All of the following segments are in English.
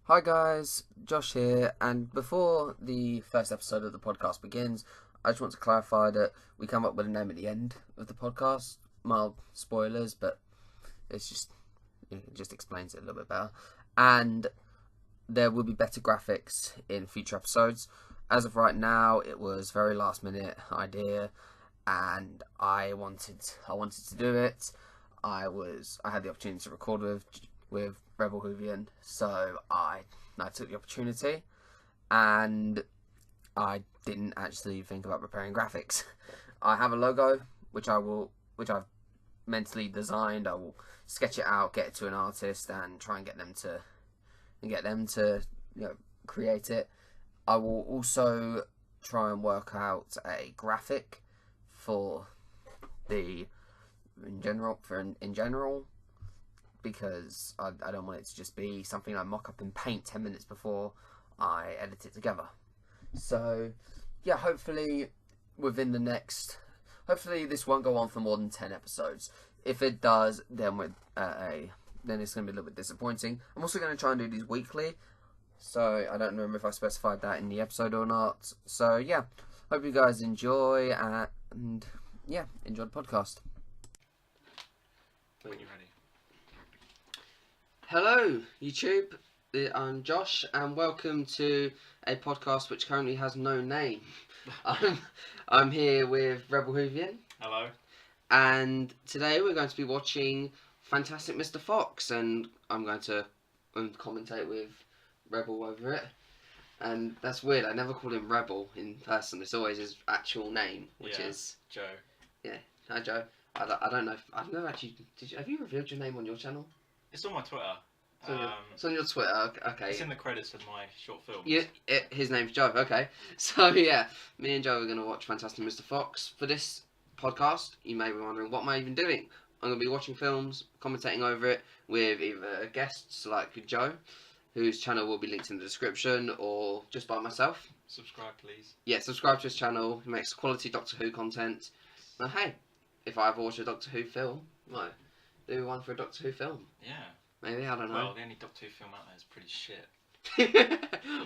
Hi guys, Josh here, and before the first episode of the podcast begins, I just want to clarify that we come up with a name at the end of the podcast. Mild spoilers, but it just explains it a little bit better. And there will be better graphics in future episodes. As of right now, it was very last minute idea, and I wanted to do it. I had the opportunity to record with Rebel Whovian, so I took the opportunity, and I didn't actually think about preparing graphics. I have a logo which I've mentally designed. I will sketch it out, get it to an artist, and try and get them to create it. I will also try and work out a graphic for in general, because I don't want it to just be something I mock up in Paint 10 minutes before I edit it together. So yeah, hopefully this won't go on for more than 10 episodes. If it does, then it's going to be a little bit disappointing. I'm also going to try and do these weekly, so I don't remember if I specified that in the episode or not. So yeah, hope you guys enjoy, and yeah, enjoy the podcast. When you're ready. Hello, YouTube. I'm Josh, and welcome to a podcast which currently has no name. I'm here with Rebel Whovian, Hello. and today we're going to be watching Fantastic Mr. Fox, and I'm going to commentate with Rebel over it. And that's weird. I never call him Rebel in person. It's always his actual name, which is Joe. Yeah. Hi, Joe. I don't know. I've never actually. Have you revealed your name on your channel? It's on my Twitter. It's on your Twitter. Okay. It's in the credits of my short film. Yeah. His name's Joe. Okay. So yeah, me and Joe are gonna watch Fantastic Mr. Fox for this podcast. You may be wondering, what am I even doing? I'm gonna be watching films, commentating over it with either guests like Joe, whose channel will be linked in the description, or just by myself. Subscribe, please. Yeah, subscribe to his channel. He makes quality Doctor Who content. Now, hey, if I ever watch a Doctor Who film, might do one for a Doctor Who film. Yeah. Maybe, I don't know. Well, the only Doctor Who film out there is pretty shit.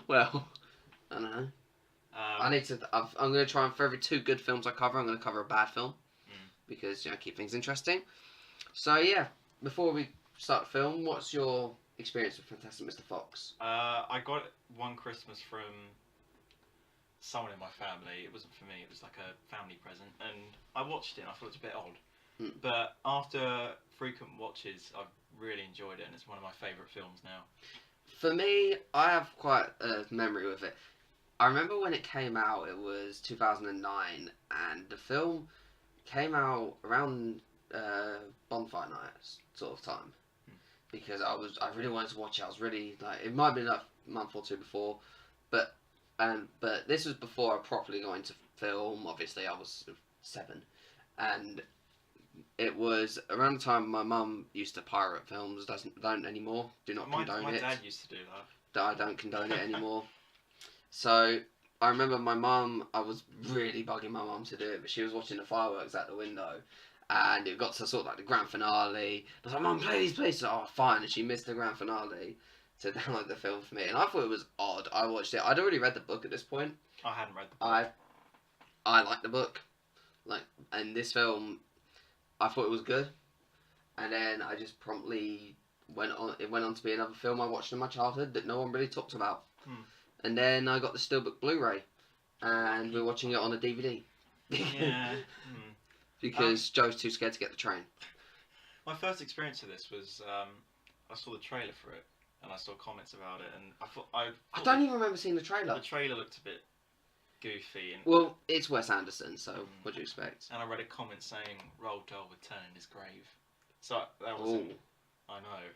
Well, I don't know. I'm going to try and, for every 2 good films I cover, I'm going to cover a bad film. Because, keep things interesting. So, yeah, before we start the film, what's your experience with Fantastic Mr. Fox? I got it one Christmas from someone in my family. It wasn't for me, it was like a family present. And I watched it and I thought it was a bit odd. But after frequent watches, I've really enjoyed it, and it's one of my favourite films now. For me, I have quite a memory with it. I remember when it came out, it was 2009, and the film came out around Bonfire Night sort of time. Because I really wanted to watch it. I was really, it might have been a month or 2 before, but this was before I properly got into film. Obviously, I was 7, and it was around the time my mum used to pirate films. Don't anymore. Do not condone it. My dad used to do that. I don't condone it anymore. So I remember I was really bugging my mum to do it, but she was watching the fireworks out the window, and it got to sort of like the grand finale. I was like, "Mum, play these, please." Oh, fine. And she missed the grand finale to download the film for me, and I thought it was odd. I watched it. I'd already read the book at this point. I hadn't read the book. I liked the book, and this film, I thought it was good, and then I just promptly went on. It went on to be another film I watched in my childhood that no one really talked about, and then I got the Steelbook Blu-ray, and we're watching it on a DVD. Yeah. Because Joe's too scared to get the train. My first experience of this was I saw the trailer for it, and I saw comments about it, and I don't even remember seeing the trailer. The trailer looked a bit goofy. And well, it's Wes Anderson, so what do you expect? And I read a comment saying Roald Dahl would turn in his grave. So that wasn't... I know.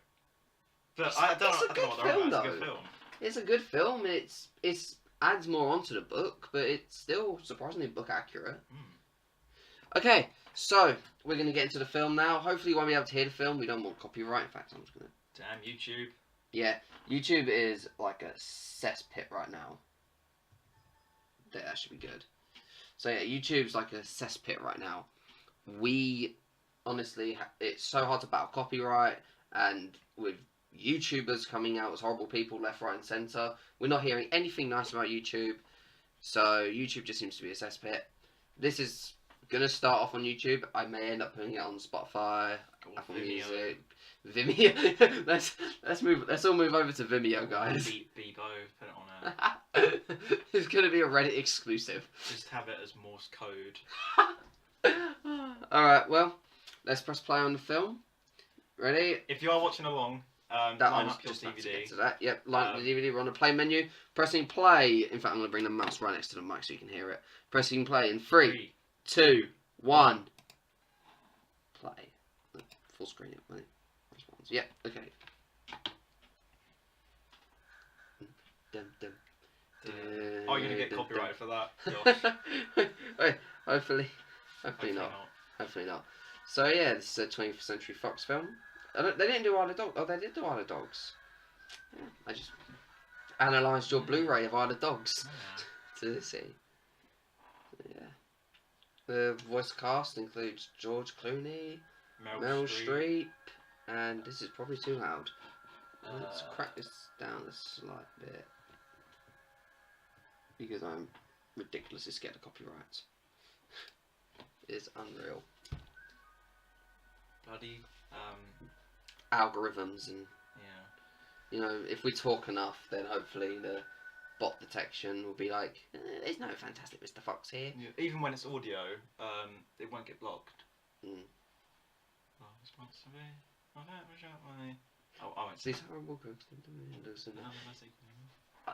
But I don't know what they're on about. It's a good film. It's a good film. It's adds more onto the book, but it's still surprisingly book accurate. Okay, so we're going to get into the film now. Hopefully you won't be able to hear the film. We don't want copyright. In fact, I'm just going to... Damn, YouTube. Yeah, YouTube is like a cesspit right now. That should be good. So yeah, YouTube's like a cesspit right now. We honestly, it's so hard to battle copyright, and with YouTubers coming out as horrible people left, right, and centre. We're not hearing anything nice about YouTube. So YouTube just seems to be a cesspit. This is gonna start off on YouTube. I may end up putting it on Spotify, Apple Music, Vimeo. Let's all move over to Vimeo, guys. Bebo, put it on a. It's gonna be a Reddit exclusive. Just have it as Morse code. All right. Well, let's press play on the film. Ready? If you are watching along, line up your DVD. To that. Yep, line up the DVD. We're on the play menu. Pressing play. In fact, I'm going to bring the mouse right next to the mic so you can hear it. Pressing play in 3, 2, 1. Play. Full screen it. Right? Response. Yep. Okay. Oh, you're going to get copyrighted for that. Wait, hopefully not. Hopefully not. So yeah, this is a 20th Century Fox film. They didn't do Isle of Dogs. Oh, they did do Isle of Dogs. Yeah, I just analysed your Blu-ray of Isle of Dogs to see. Yeah. The voice cast includes George Clooney, Meryl Streep, and this is probably too loud. Let's crack this down a slight bit because I'm ridiculously scared of copyright. It's unreal. Bloody algorithms and you know, if we talk enough, then hopefully the bot detection will be like, there's no Fantastic Mr. Fox here. Yeah, even when it's audio, it won't get blocked. Mm. I won't say.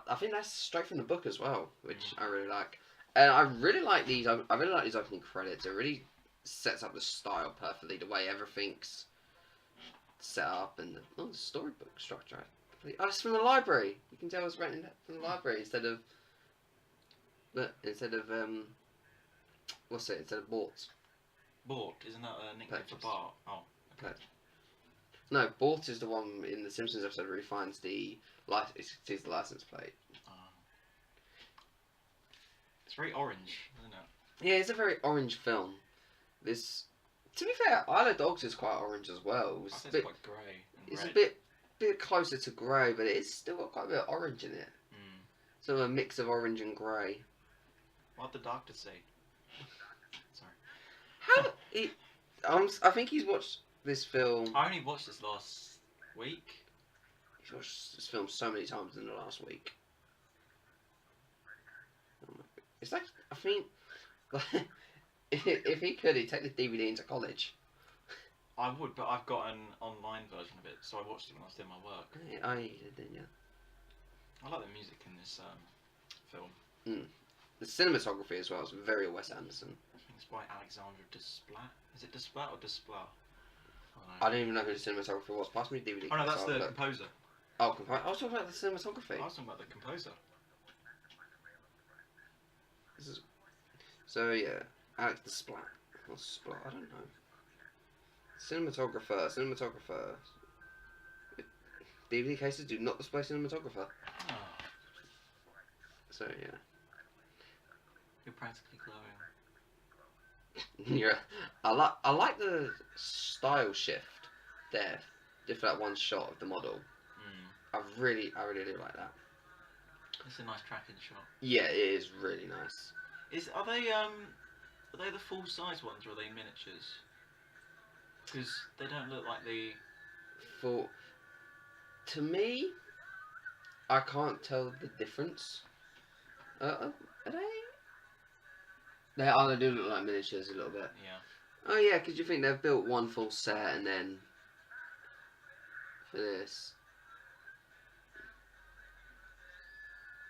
I think that's straight from the book as well, which I really like. And I really like these. I really like these opening credits. It really sets up the style perfectly. The way everything's set up and the storybook structure. Oh, it's from the library. You can tell it's written from the library instead of what's it? Instead of bought. Bought, isn't that a nickname for Bart? Oh, okay. No, bought is the one in the Simpsons episode where he finds the sees the license plate. It's very orange, isn't it? Yeah, it's a very orange film. This, to be fair, Isle of Dogs is quite orange as well. It's quite grey. It's red. a bit closer to grey, but it's still got quite a bit of orange in it. Mm. So a mix of orange and grey. What'd the doctor say? Sorry. I think he's watched this film. I only watched this last week. He's watched this film so many times in the last week. It's like, I think, if he could, he'd take the DVD into college. I would, but I've got an online version of it, so I watched it when I was doing my work. Yeah, you did, yeah. I like the music in this film. Mm. The cinematography as well is very Wes Anderson. I think it's by Alexandre Desplat. Is it Desplat or Desplat? I don't even know who the cinematographer was. Pass me the DVD. Oh no, that's the composer. Oh, I was talking about the cinematography. I was talking about the composer. So yeah, Alex Desplat. Or Splat, I don't know. Cinematographer. DVD cases do not display cinematographer. Oh. So yeah. You're practically glowing. Yeah, I like the style shift there. Just that one shot of the model. Mm. I really do like that. It's a nice tracking shot. Yeah, it is really nice. Are they the full size ones or are they miniatures? Because they don't look like the. To me, I can't tell the difference. Are they? They do look like miniatures a little bit. Yeah. Oh yeah, because you think they've built one full set and then for this.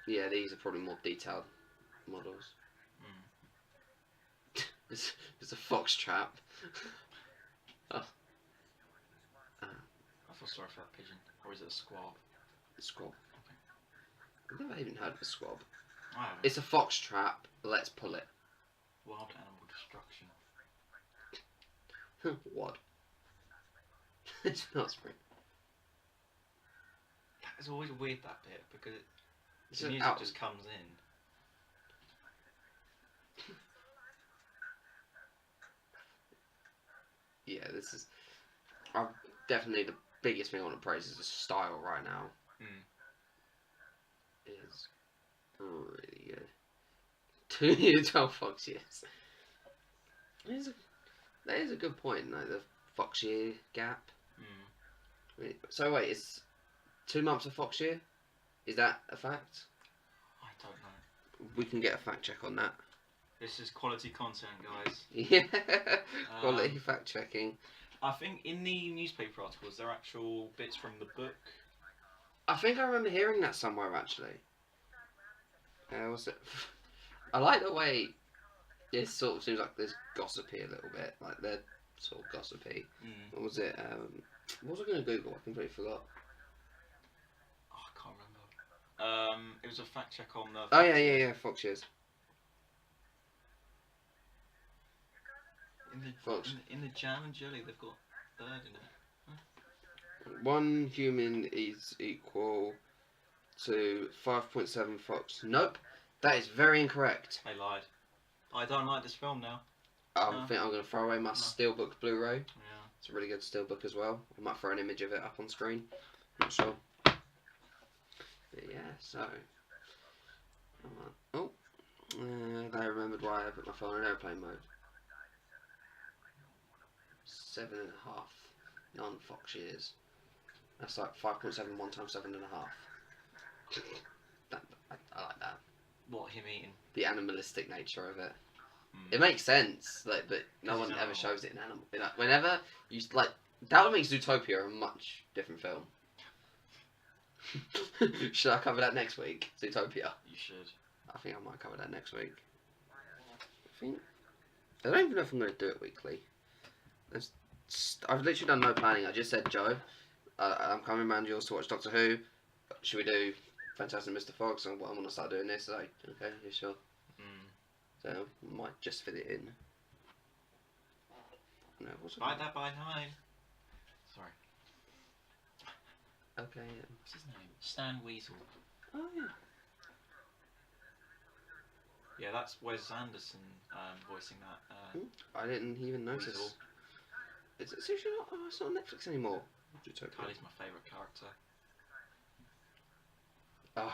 Yeah, these are probably more detailed models. Mm. It's a fox trap. Oh. I feel sorry for that pigeon. Or is it a squab? A squab. Okay. I've never even heard of a squab. I haven't. It's a fox trap. Let's pull it. Wild animal destruction. What? It's not spring. It's always weird, that bit, because the music just comes in. Yeah, this is. I definitely biggest thing I want to praise is the style right now. Is really good. 2 years, 12 Fox years. That is a good point, like the Fox year gap. So wait, it's 2 months of Fox year? Is that a fact? I don't know. We can get a fact check on that. This is quality content, guys. Yeah, quality fact checking. I think in the newspaper articles, there are actual bits from the book. I think I remember hearing that somewhere actually. Was it? I like the way it sort of seems like there's gossipy a little bit, like they're sort of gossipy. What was it? What was I going to Google? I completely forgot. Oh, I can't remember. It was a fact check on the. Oh yeah, Fox years. In the jam and jelly, they've got bird in it. Huh? 1 human is equal to 5.7 Fox. Nope, that is very incorrect. They lied. I don't like this film now. I think I'm going to throw away my Steelbook Blu-ray. Yeah. It's a really good Steelbook as well. I might throw an image of it up on screen. Not sure. But yeah, so. Oh. I remembered why I put my phone in airplane mode. 7.5 non-Fox years. That's like 5.7 1 times 7.5. I like that. What, him eating? The animalistic nature of it. It makes sense, like, but no one ever shows it in animal. Like, whenever you like, that would make Zootopia a much different film. Should I cover that next week? Zootopia. You should. I think I might cover that next week. I don't even know if I'm going to do it weekly. I've literally done no planning. I just said, Joe, I'm coming around yours to watch Doctor Who. Should we do Fantastic Mr. Fox? And I want to start doing this. Like, okay, yeah, sure. So I might just fit it in. No, what's Write that by 9. Sorry. Okay. What's his name? Stan Weasel. Oh yeah. Yeah, that's Wes Anderson voicing that. I didn't even notice. Weasel. Is it seriously not? Oh, it's not on Netflix anymore. Kylie's my favourite character. Oh,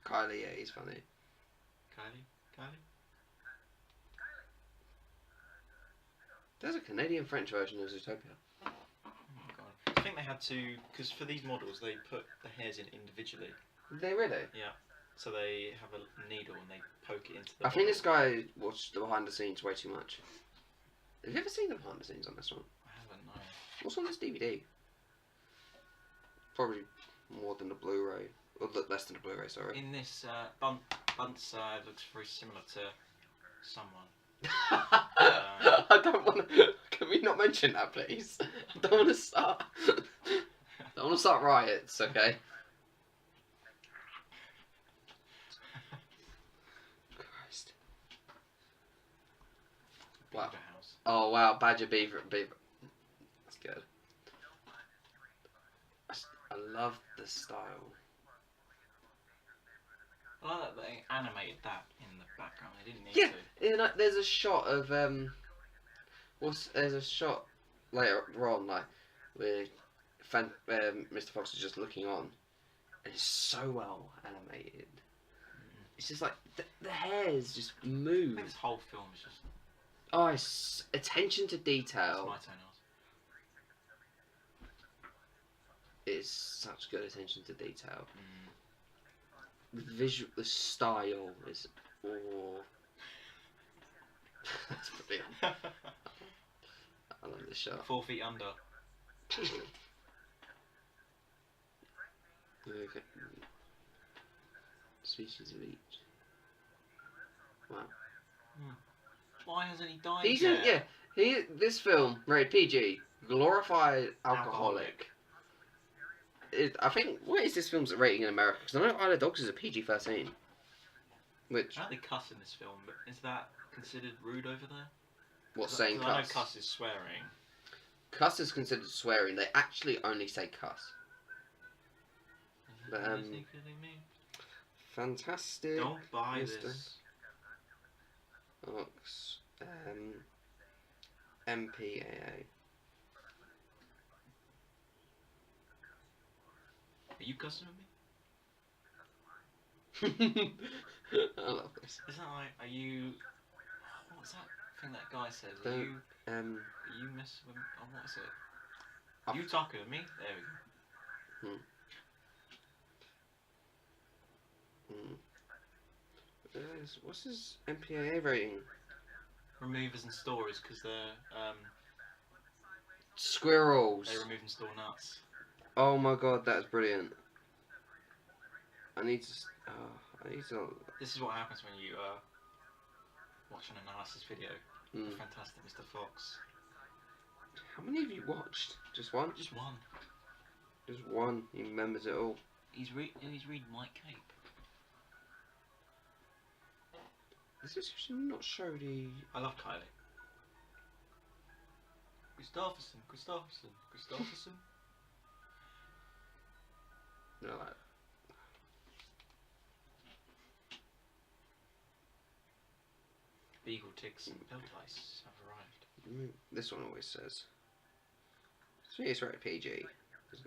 Kylie, yeah, he's funny. Kylie? There's a Canadian-French version of Zootopia. Oh my god. I think they had to, because for these models they put the hairs in individually. Did they really? Yeah. So they have a needle and they poke it into the I think this guy watched the behind the scenes way too much. Have you ever seen the behind the scenes on this one? I haven't, no. What's on this DVD? Probably more than the Blu-ray. Or less than the Blu-ray, sorry. In this, Bunce looks very similar to someone. I don't want to... Can we not mention that, please? I don't want to start... I don't want to start riots, okay? Christ. Wow. Beaver House. Oh, wow. Badger Beaver. That's good. I love the style. I like that they animated that in the background. They didn't need to. Yeah, there's a shot of there's a shot later on, like where Mr. Fox is just looking on, and it's so well animated. It's just like the hairs just move. I think this whole film is just. Oh, it's attention to detail. It's my toenails. It's such good attention to detail. The style is that's brilliant. I love this shot. 4 feet under. Okay. Species of each. Wow. Why hasn't he died He's yet? this film, rated PG, glorified alcoholic. I think, what is this film's rating in America? Because I know Isle of Dogs is a PG-13. Which... I don't think cuss in this film, but is that considered rude over there? What, saying cuss? I know cuss is swearing. Cuss is considered swearing. They actually only say cuss. But, fantastic. Don't buy Mr. this. Fox, MPAA. Are you cussing with me? I love this. Isn't that like, are you... What's that thing that guy says? Are Don't, you messing with me? Oh, what is it? I've- You talking to me? There we go. What's his MPAA rating? Removers and storers, because they're, Squirrels. they remove and store nuts. Oh my god, that's brilliant. I need to. This is what happens when you, watch an analysis video. Fantastic Mr. Fox. How many have you watched? Just one? Just one. Just one. He remembers it all. He's reading White Cape. Does this actually not show the... I love Kylie. Gustafsson. No, like... Beagle ticks and belt ice have arrived. This one always says. I think it's rated PG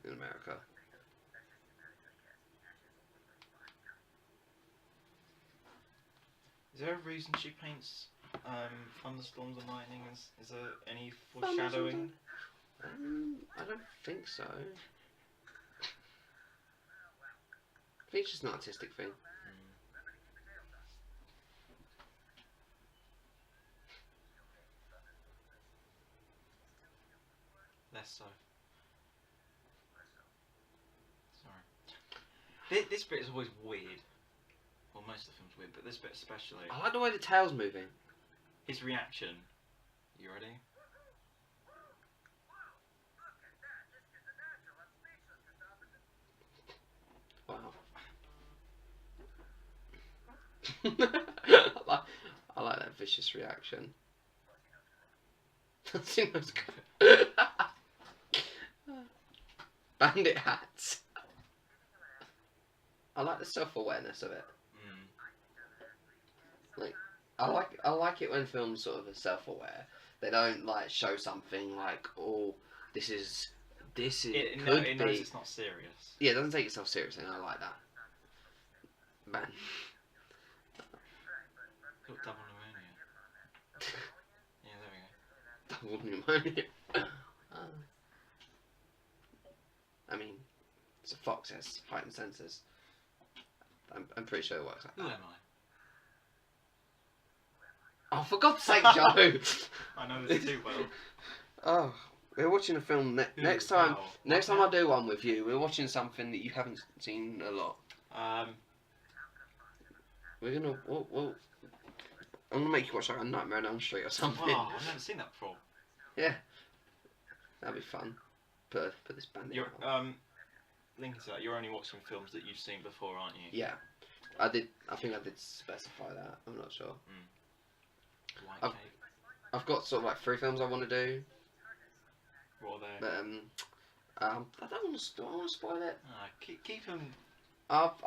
in America. Is there a reason she paints thunderstorms and lightning? Is there any foreshadowing? I don't think so. I think it's just an artistic thing. Less so. Sorry. This bit is always weird. Well, most of the film's weird, but this bit especially. I like the way the tail's moving. His reaction. You ready? Wow. I like that vicious reaction. Bandit hats. I like the self-awareness of it. Like, I like it when films sort of are self-aware. They don't like show something like, oh, this is It could knows be. it's not serious. Yeah, it doesn't take itself seriously, and I like that. Man. Got double pneumonia. Yeah, there we go. Double pneumonia. I mean, it's a fox, has heightened senses. I'm pretty sure it works like Who that. am Oh, for God's sake, Joe! I? I know this too well. Oh, we're watching a film next time. Wow. Next time I do one with you, we're watching something that you haven't seen a lot. We're gonna. Well, I'm gonna make you watch like a Nightmare on Elm Street or something. Wow, I've never seen that before. Yeah, that'd be fun. Put this bandit. You're, on. linking to that, you're only watching films that you've seen before, aren't you? Yeah, I did. I think I did specify that. I'm not sure. White I've- Cape. I've got sort of like 3 films I want to do, What are they? but I don't want to. Spoil it. Keep them. I'll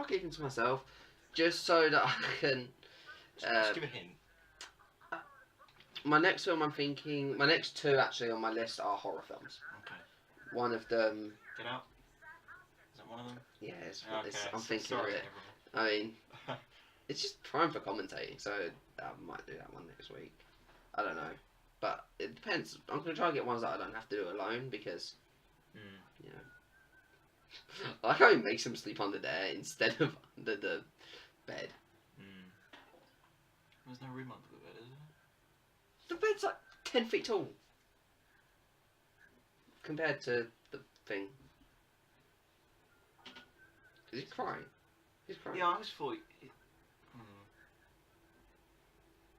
keep them to myself, just so that I can. Just give a hint. My next film, I'm thinking. My next 2 actually on my list are horror films. Okay. One of them. Get Out. Is that one of them? Yeah, Okay. I'm thinking sorry, of it. everyone. I mean, it's just prime for commentating, so I might do that one next week. I don't know, but it depends. I'm gonna try and get ones that I don't have to do alone because, you know, I like how he makes him sleep under there instead of under the bed. There's no room under the bed, is there? The bed's like 10 feet tall compared to the thing. Is he crying? He's crying. Yeah, I always thought.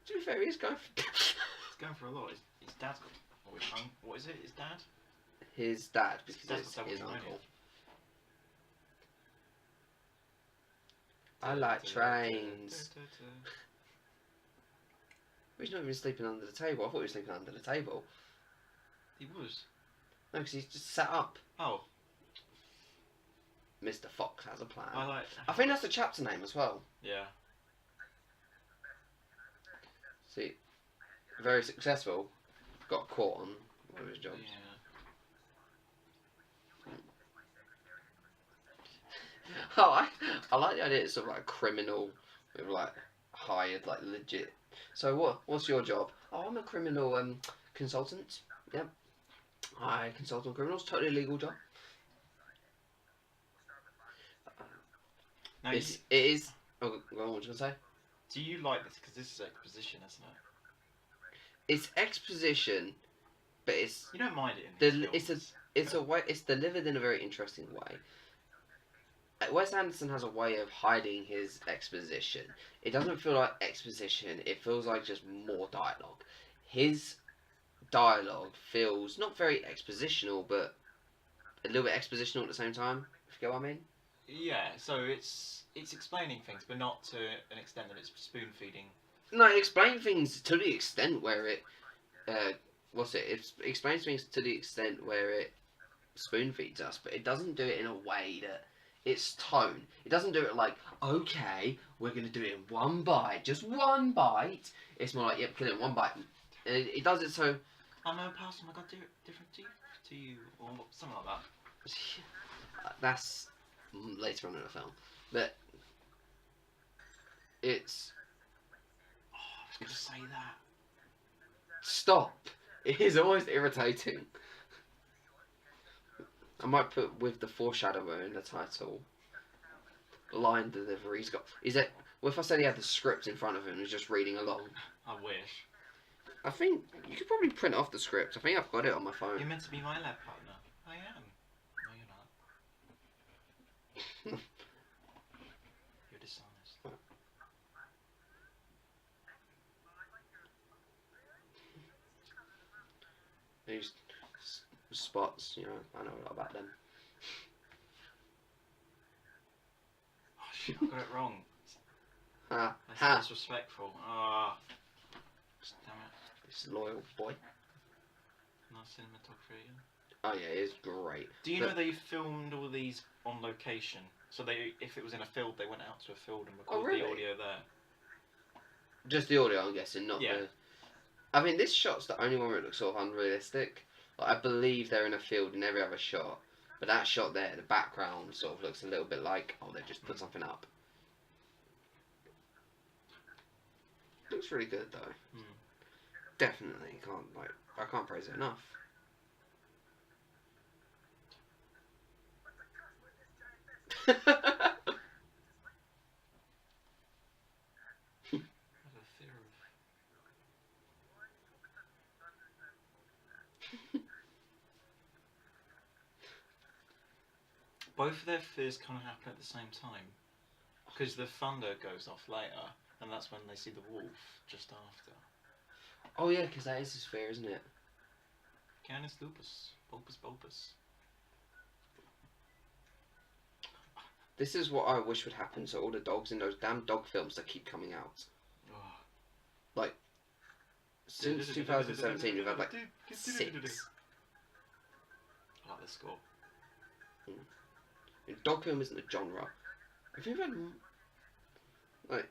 To be fair, he's going for He's going for a lot. His dad's got. What is it? His dad? his dad because His dad's it's got double his pneumonia. uncle. I like trains. He's not even sleeping under the table. I thought he was sleeping under the table. He was. No, because he's just sat up. Oh, Mr. Fox has a plan. I think that's the chapter name as well. Yeah. See, very successful. Got caught on one of his jobs. Yeah. I like the idea it's sort of like a criminal with like hired like legit. So what's your job? Oh, I'm a criminal consultant. Yep. I consult on criminals. Totally legal job. Now, It is. Oh, what was you gonna say? do you like this? Because this is exposition, isn't it? It's exposition, but it's You don't mind it in these films. it's a way. It's delivered in a very interesting way. Wes Anderson has a way of hiding his exposition. It doesn't feel like exposition. It feels like just more dialogue. His dialogue feels not very expositional, but a little bit expositional at the same time. If you get what I mean. Yeah, so it's explaining things, but not to an extent that it's spoon feeding. No, it explains things to the extent where it. It explains things to the extent where it spoon feeds us, but it doesn't do it in a way that its tone. It doesn't do it like, okay, we're gonna do it in one bite, just one bite. It's more like, yep, kill it in one bite. And it does it so. I'm a person. I got different teeth to you, or something like that. That's later on in the film, but it's. Oh, I was gonna say that. Stop! It is almost irritating. I might put with the foreshadower in the title. Line delivery. Is it? Well, if I said he had the script in front of him and was just reading along. I wish. I think you could probably print off the script. I think I've got it on my phone. You're meant to be my lab partner. I am. No, you're not. You're dishonest. These spots, I know a lot about them. Oh shit, I got it wrong. Ha! That's disrespectful. Ah. Damn it. This loyal boy. Nice cinematography again. Oh yeah, it is great. Do you know they filmed all these on location? So if it was in a field, they went out to a field and recorded the audio there. Just the audio, I'm guessing, not Yeah. the. I mean, this shot's the only one where it looks sort of unrealistic. Like, I believe they're in a field in every other shot, but that shot there, the background sort of looks a little bit like, oh, they just put something up. Looks really good though. Definitely I can't praise it enough. I have a fear of... Both of their fears kind of happen at the same time. Because the thunder goes off later, and that's when they see the wolf just after. Oh yeah, because that is his fear, isn't it? Canis lupus. Bulbus bulbus. This is what I wish would happen to all the dogs in those damn dog films that keep coming out. Oh. Like, since 2017 we've had like 6. I like the score. Dog film isn't a genre. Have you ever like?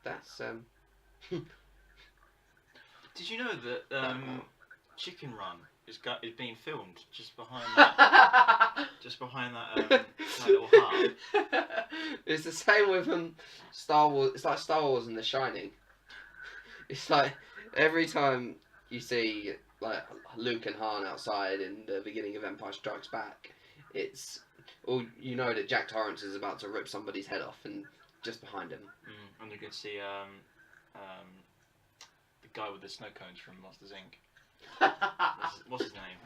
That's Did you know that Chicken Run is being filmed just behind that? Just behind that, that little hut. It's the same with Star Wars. It's like Star Wars and The Shining. It's like every time you see like Luke and Han outside in the beginning of Empire Strikes Back, it's you know that Jack Torrance is about to rip somebody's head off, and just behind him. And you can see the guy with the snow cones from Monsters Inc. What's his name?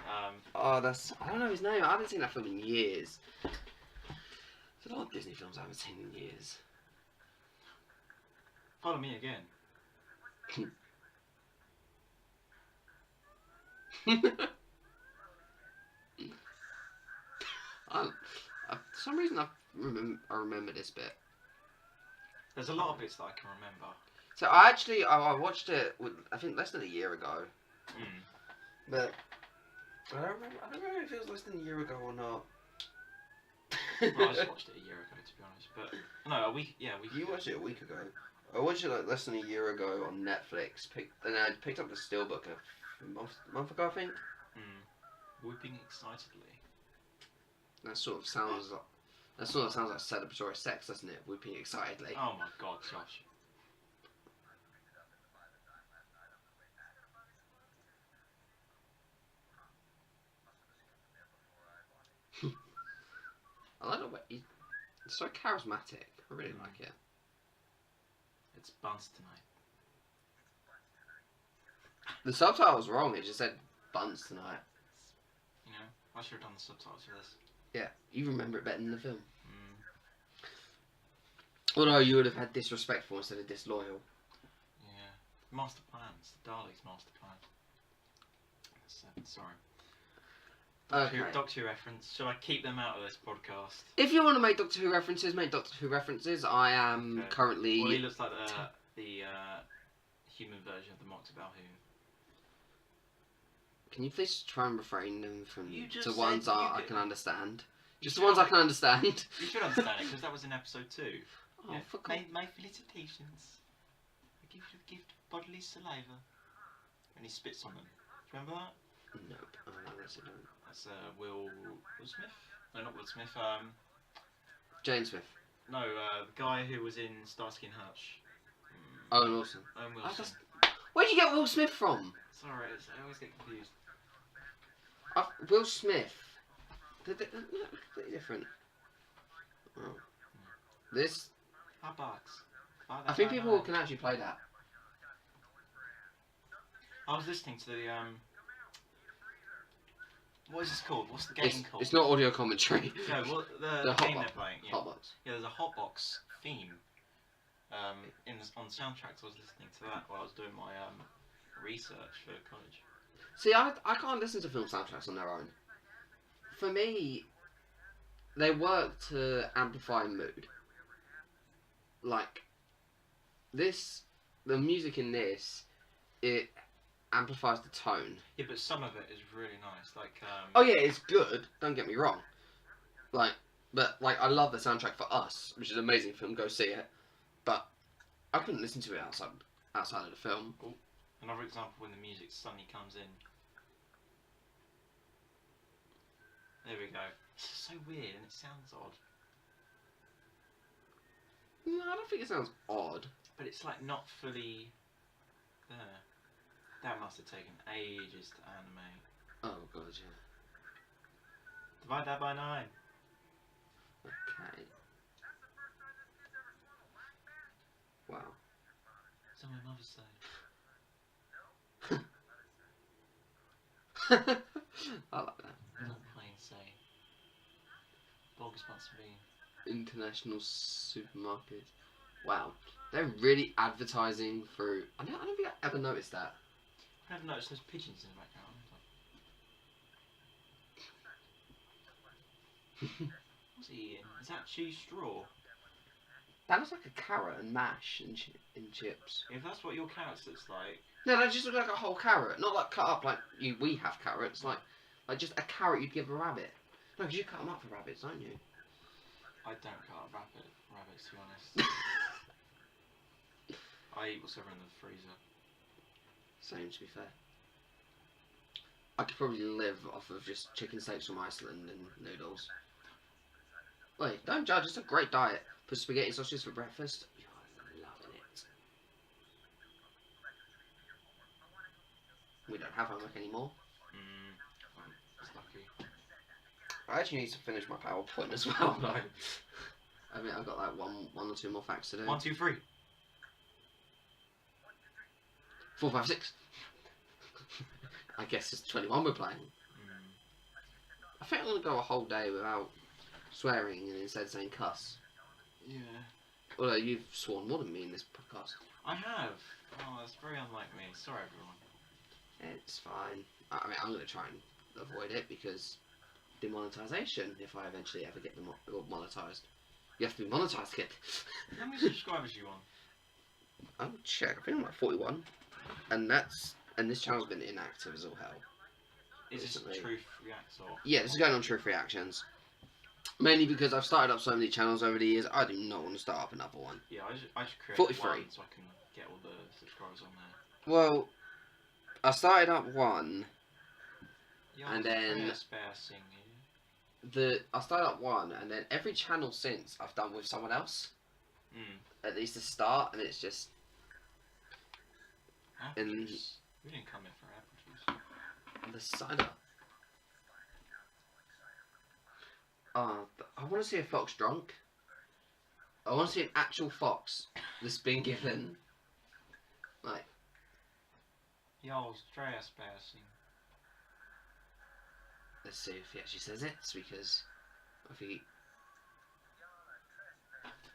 I don't know his name. I haven't seen that film in years. There's a lot of Disney films I haven't seen in years. Follow me again. For some reason I remember this bit. There's a lot of bits that I can remember. So I watched it I think less than a year ago. But I don't remember if it was less than a year ago or not. Well, I just watched it a year ago, to be honest. But no, a week. Yeah, a week. You watched it a week ago. I watched it like less than a year ago on Netflix. And I picked up the Steelbook a month ago, I think. Whooping excitedly. That sort of sounds like celebratory sex, doesn't it? Whooping excitedly. Oh my god, Josh. I like the way he's so charismatic. I really like it. It's Buns tonight. The subtitle was wrong. It just said Buns tonight. You know, I should have done the subtitles for this. Yeah, you remember it better than the film. Mm. Although you would have had disrespectful instead of disloyal. Yeah. Master plans. The Daleks' master plan. Sorry. Doctor Who reference. Should I keep them out of this podcast? If you want to make Doctor Who references, make Doctor Who references. I am currently... Well, he looks like the human version of the Mox Balhoon. Can you please try and refrain them from to ones I can understand? Just the ones I can understand. You should understand it, because that was in episode 2. Oh, yeah. for God. My felicitations. I give you the gift of bodily saliva. And he spits on them. Do you remember that? Nope. I honestly don't. That's Will Smith? No, not Will Smith. Jane Smith. No, the guy who was in Starsky and Hutch. Owen Wilson. Owen Wilson. Where'd you get Will Smith from? Sorry, I always get confused. Will Smith. They're completely different. Oh. This. I think people can actually play that. I was listening to the what is this called? What's the game called? It's not audio commentary. No, what the game they're playing. Yeah. Hotbox. Yeah, there's a Hotbox theme. On the soundtracks, I was listening to that while I was doing my research for college. See, I can't listen to film soundtracks on their own. For me, they work to amplify mood. Like this, the music in this, it amplifies the tone. Yeah, but some of it is really nice. Like oh yeah, it's good. Don't get me wrong. But I love the soundtrack for Us, which is an amazing film. Go see it. But I couldn't listen to it outside of the film. Cool. Another example when the music suddenly comes in. There we go. It's so weird and it sounds odd. No, I don't think it sounds odd. But it's like not fully there. That must have taken ages to animate. Oh god, yeah. Divide that by 9. Okay. Wow. It's on my mother's side. I like that. Not plain say. Bogus must be. International supermarket. Wow. They're really advertising through... I don't think I ever noticed that. I never noticed those pigeons in the background. What's he eating? Is that cheese straw? That looks like a carrot and mash and chips. If that's what your carrots looks like... No, that just looks like a whole carrot. Not like cut up like we have carrots. Like just a carrot you'd give a rabbit. No, because you cut them up for rabbits, don't you? I don't cut up rabbits, to be honest. I eat what's ever in the freezer. Same, to be fair. I could probably live off of just chicken steaks from Iceland and noodles. Wait, don't judge. It's a great diet. Put spaghetti sausages for breakfast. You're loving it. We don't have homework anymore. It's lucky. I actually need to finish my PowerPoint as well. No. I mean, I've got like one or two more facts to do. 1, 2, 3. 4, 5, 6. I guess it's 21 we're playing. I think I'm going to go a whole day without swearing and instead saying cuss. Yeah. Although you've sworn more than me in this podcast. I have. Oh, that's very unlike me. Sorry, everyone. It's fine. I mean, I'm going to try and avoid it because demonetization, if I eventually ever get them monetized. You have to be monetized to get... How many subscribers are you on? I'll check. I think I'm like 41. And this channel's been inactive as all hell. Is this Truth Reacts or? Yeah, this is going on Truth Reactions. Mainly because I've started up so many channels over the years, I do not want to start up another one. Yeah, I just create 43. one so I can get all the subscribers on there. Well, I started up one. Yeah, and then I started at one, and then every channel since I've done with someone else. At least the start, and it's just. Apple juice. We didn't come in for apple juice. The cider. I want to see a fox drunk. I want to see an actual fox that's been given. Like. Y'all's trespassing. Let's see if he actually says it, because if he.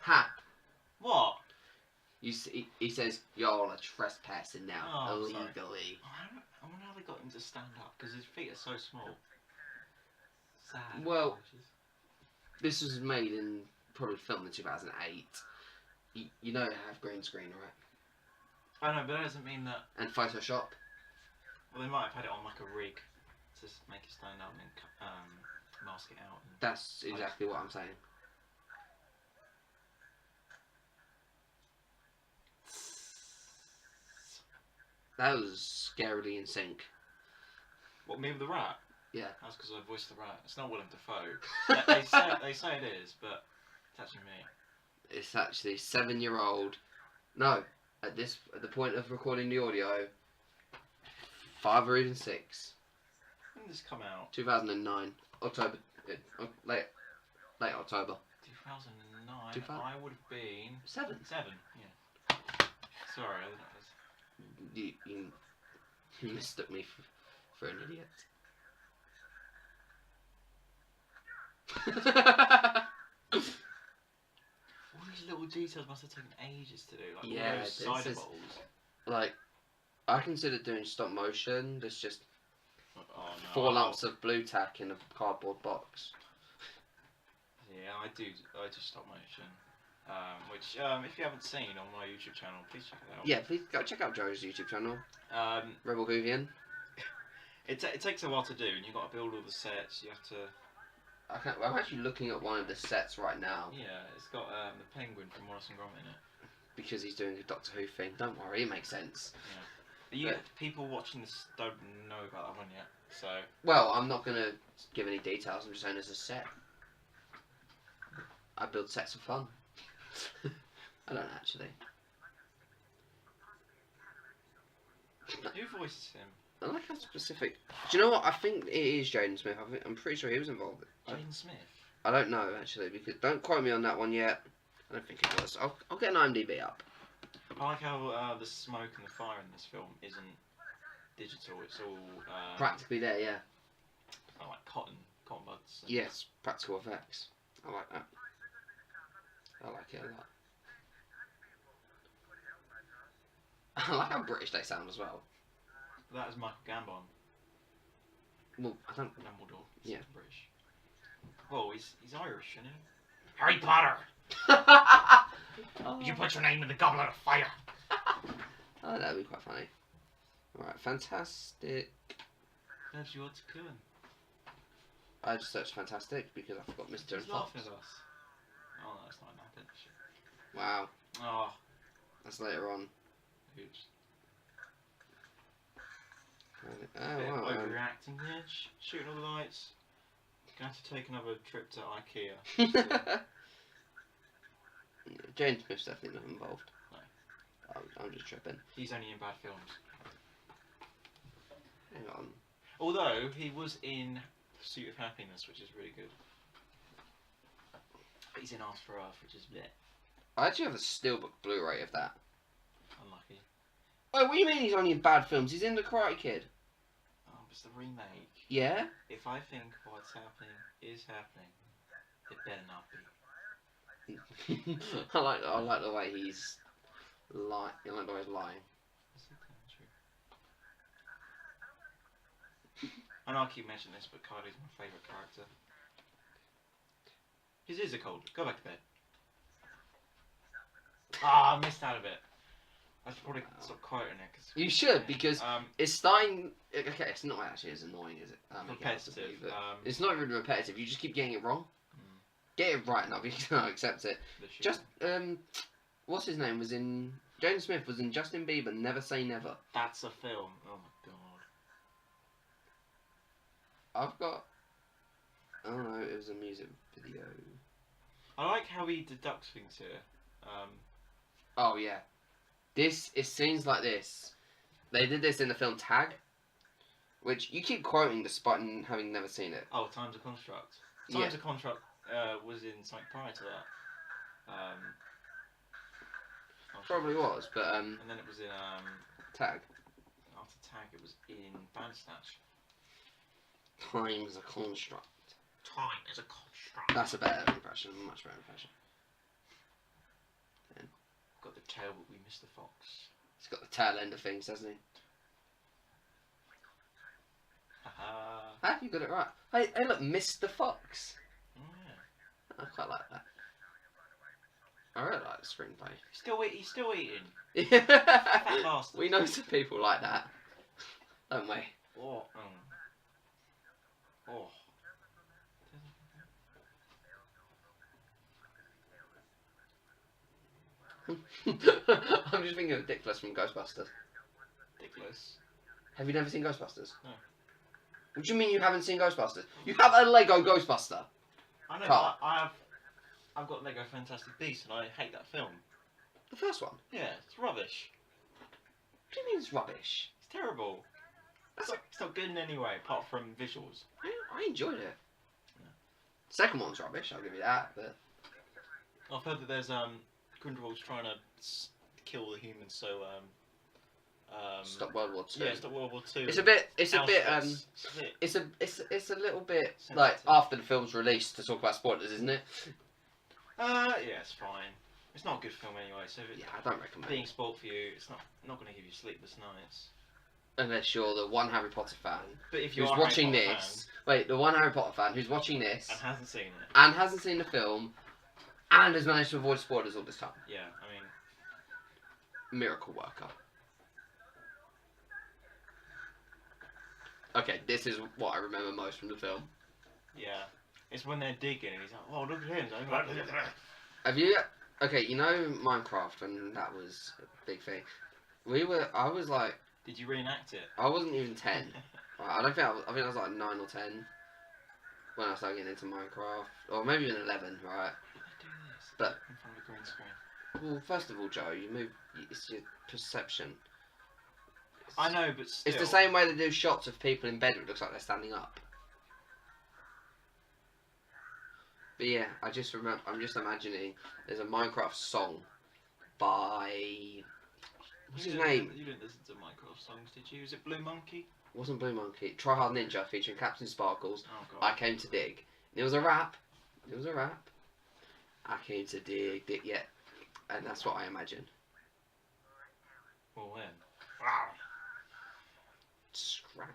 Ha! What? You see, he says, y'all are trespassing now, illegally. Sorry. I wonder how they got him to stand up, because his feet are so small. Sad. Well, this was made in, probably filmed in 2008. You know they have green screen, right? I know, but that doesn't mean that... And Photoshop. Well, they might have had it on like a rig to make it stand up and mask it out. And that's exactly what I'm saying. That was scarily in sync. What, me with the rat? Yeah. That's because I voiced the rat. It's not Willem Dafoe. they say it is, but it's actually me. It's actually 7-year-old. No, at the point of recording the audio, 5 or even 6. When did this come out? 2009, October, late October. 2009. I would have been 7. Yeah. Sorry, I didn't know this. You mistook me for an idiot. All these little details must have taken ages to do. Like yeah, all those cider bottles. Like, I consider doing stop motion. There's just no, 4 lumps of blue tack in a cardboard box. Yeah, I do stop motion. Which, if you haven't seen on my YouTube channel, please check it out. Yeah, please go check out Joe's YouTube channel. Rebel Whovian. It takes a while to do, and you've got to build all the sets. You have to. I'm actually looking at one of the sets right now. Yeah, it's got the penguin from Wallace and Gromit in it. Because he's doing a Doctor Who thing. Don't worry, it makes sense. Yeah. People watching this don't know about that one yet, so. Well, I'm not gonna give any details. I'm just saying it's a set. I build sets for fun. I don't actually. Who voices him? I like how specific. Do you know what? I think it is Jaden Smith. I'm pretty sure he was involved. Jaden Smith? I don't know actually, because don't quote me on that one yet. I don't think it was. I'll get an IMDb up. I like how the smoke and the fire in this film isn't digital. It's all practically there, yeah. I like cotton buds. Yes, practical effects. I like that. I like it a lot. I like how British they sound as well. That is Michael Gambon. Well, I don't. Dumbledore. Yeah. British. Well, he's Irish, isn't he? Harry Potter. You put your name in the goblet of fire. Oh, that'd be quite funny. Alright, fantastic. That's your turn. I just searched fantastic because I forgot Mr. and He's Fox. laughing at us. Oh, no, it's not an shit. Wow. Oh. That's later on. Oops. Oh, Bit of wow. overreacting here. Shooting all the lights. Gonna have to take another trip to IKEA. James Smith's definitely not involved. No. I'm just tripping. He's only in bad films. Hang on. Although, he was in Pursuit of Happiness, which is really good. But he's in Ask for Earth, which is bleh. I actually have a Steelbook Blu-ray of that. Unlucky. Wait, what do you mean he's only in bad films? He's in The Karate Kid. Oh, it's the remake. Yeah? If I think what's happening is happening, it better not be. I like the way he's lying. I like the way he's lying. Is that true? I know I keep mentioning this, but Kylie's my favourite character. His ears are cold. Go back to bed. Ah, I missed out a bit. I should probably stop quoting it. Cause You should, because it's starting... Okay, it's not actually as annoying as it... repetitive. It's not even repetitive, you just keep getting it wrong. Get it right and I'll accept it. Just, what's his name was in... Jaden Smith was in Justin Bieber, Never Say Never. That's a film. Oh my god. I've got. I don't know. It was a music video. I like how he deducts things here. Oh yeah, this is scenes like this. They did this in the film Tag, which you keep quoting despite having never seen it. Oh, Time's a Construct. Yeah. Time's a Construct was in something prior to that. Probably was, but And then it was in Tag. after Tag, it was in Bandersnatch. Time is a construct. Time is a construct. That's a better impression, a much better impression. Then Got the tail, but we missed the fox. he's got the tail end of things, hasn't he? Haha. Ah, you got it right. Hey, look, Mr. Fox. Oh, yeah. I quite like that. I really like the screenplay. He's still eating. Yeah. Fat bastard. We know some people like that, don't we? Oh. Oh. I'm just thinking of Dickless from Ghostbusters. Ridiculous. Have you never seen Ghostbusters? No. What do you mean you haven't seen Ghostbusters? You have a Lego Ghostbuster. I know. Carl. I've got Lego Fantastic Beasts, and I hate that film. The first one. Yeah, it's rubbish. What do you mean it's rubbish? It's terrible. It's not good in any way, apart from visuals. I enjoyed it. Yeah. Second one's rubbish, I'll give you that, but... I've heard that there's Grindelwald's trying to kill the humans, so Stop World War II. Yeah, stop World War II. It's a bit It's a little bit Sensitive. like after the film's released to talk about spoilers, isn't it? yeah, it's fine. It's not a good film anyway, so if it's Yeah, I don't recommend being it. spoilt for you, it's not going to give you sleepless nights. Unless you're the one Harry Potter fan But if you who's are watching Harry Potter this. Wait, the one Harry Potter fan who's watching this fan and hasn't seen it, and hasn't seen the film and has managed to avoid spoilers all this time. yeah, I mean, Miracle worker. Okay, this is what I remember most from the film. yeah, it's when they're digging and he's like, oh, look at him. Have you? Okay, you know Minecraft when that was a big thing. I was like, Did you reenact it? I wasn't even 10. I don't think I think I was like 9 or 10 when I started getting into Minecraft, or maybe even 11, right? Why do they do this? But- in front of a green screen. Well, first of all, Joe, it's your perception. I know, but still. It's the same way they do shots of people in bed where it looks like they're standing up. But yeah, I'm just imagining there's a Minecraft song by... What's his name? You didn't listen to Minecraft songs, did you? Was it Blue Monkey? It wasn't Blue Monkey. Try Hard Ninja featuring Captain Sparkles. Oh god. I came to dig. It was a rap. I came to dig, yeah. And that's what I imagine. Well, when? Scrap.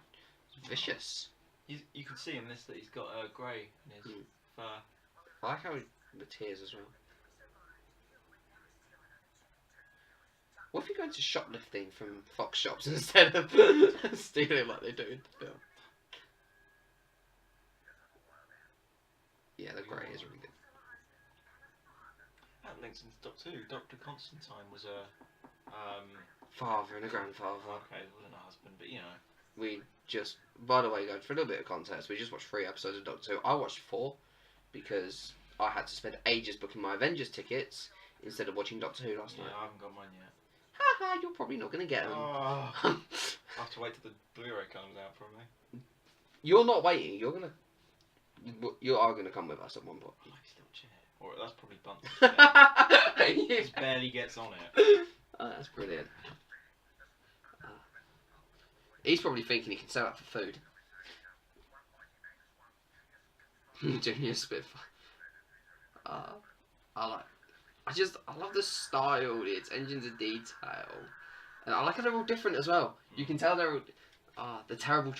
Vicious. You can see in this that he's got a grey in his fur. I like how the tears as well. What if you go into shoplifting from Fox shops instead of stealing like they do in the film? Yeah, the grey is really good. That links into Doctor Who. Dr. Constantine was a Father and a grandfather. okay, it wasn't a husband, but you know. We just, by the way, guys, for a little bit of context, we just watched 3 episodes of Doctor Who. I watched 4 because I had to spend ages booking my Avengers tickets instead of watching Doctor Who last Yeah, night. I haven't got mine yet. Haha, you're probably not going to get them. Oh, I have to wait till the Blu-ray comes out, probably. You're not waiting. You are going to come with us at one point. I like his little chair. Or that's probably Bunty. He Yeah. just barely gets on it. Oh, that's brilliant. He's probably thinking he can sell that for food. Junior Spitfire. I love the style, its engines of detail, and I like how they're all different as well. You can tell they're all, the terrible.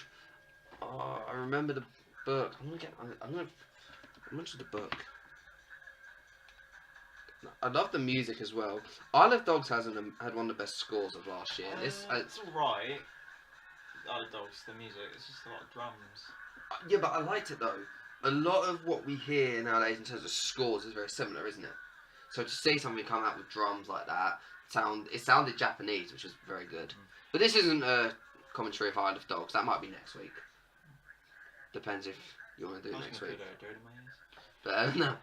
I remember the book. I'm gonna mention the book. I love the music as well. Isle of Dogs had one of the best scores of last year. It's alright. Isle of Dogs, the music, it's just a lot of drums. Yeah, but I liked it though. A lot of what we hear nowadays in terms of scores is very similar, isn't it? So to see something come out with drums like that, it sounded Japanese, which was very good. But this isn't a commentary of Isle of Dogs. That might be next week. Depends if you want to do I it was next gonna week. put Dirty Mayonnaise. But no.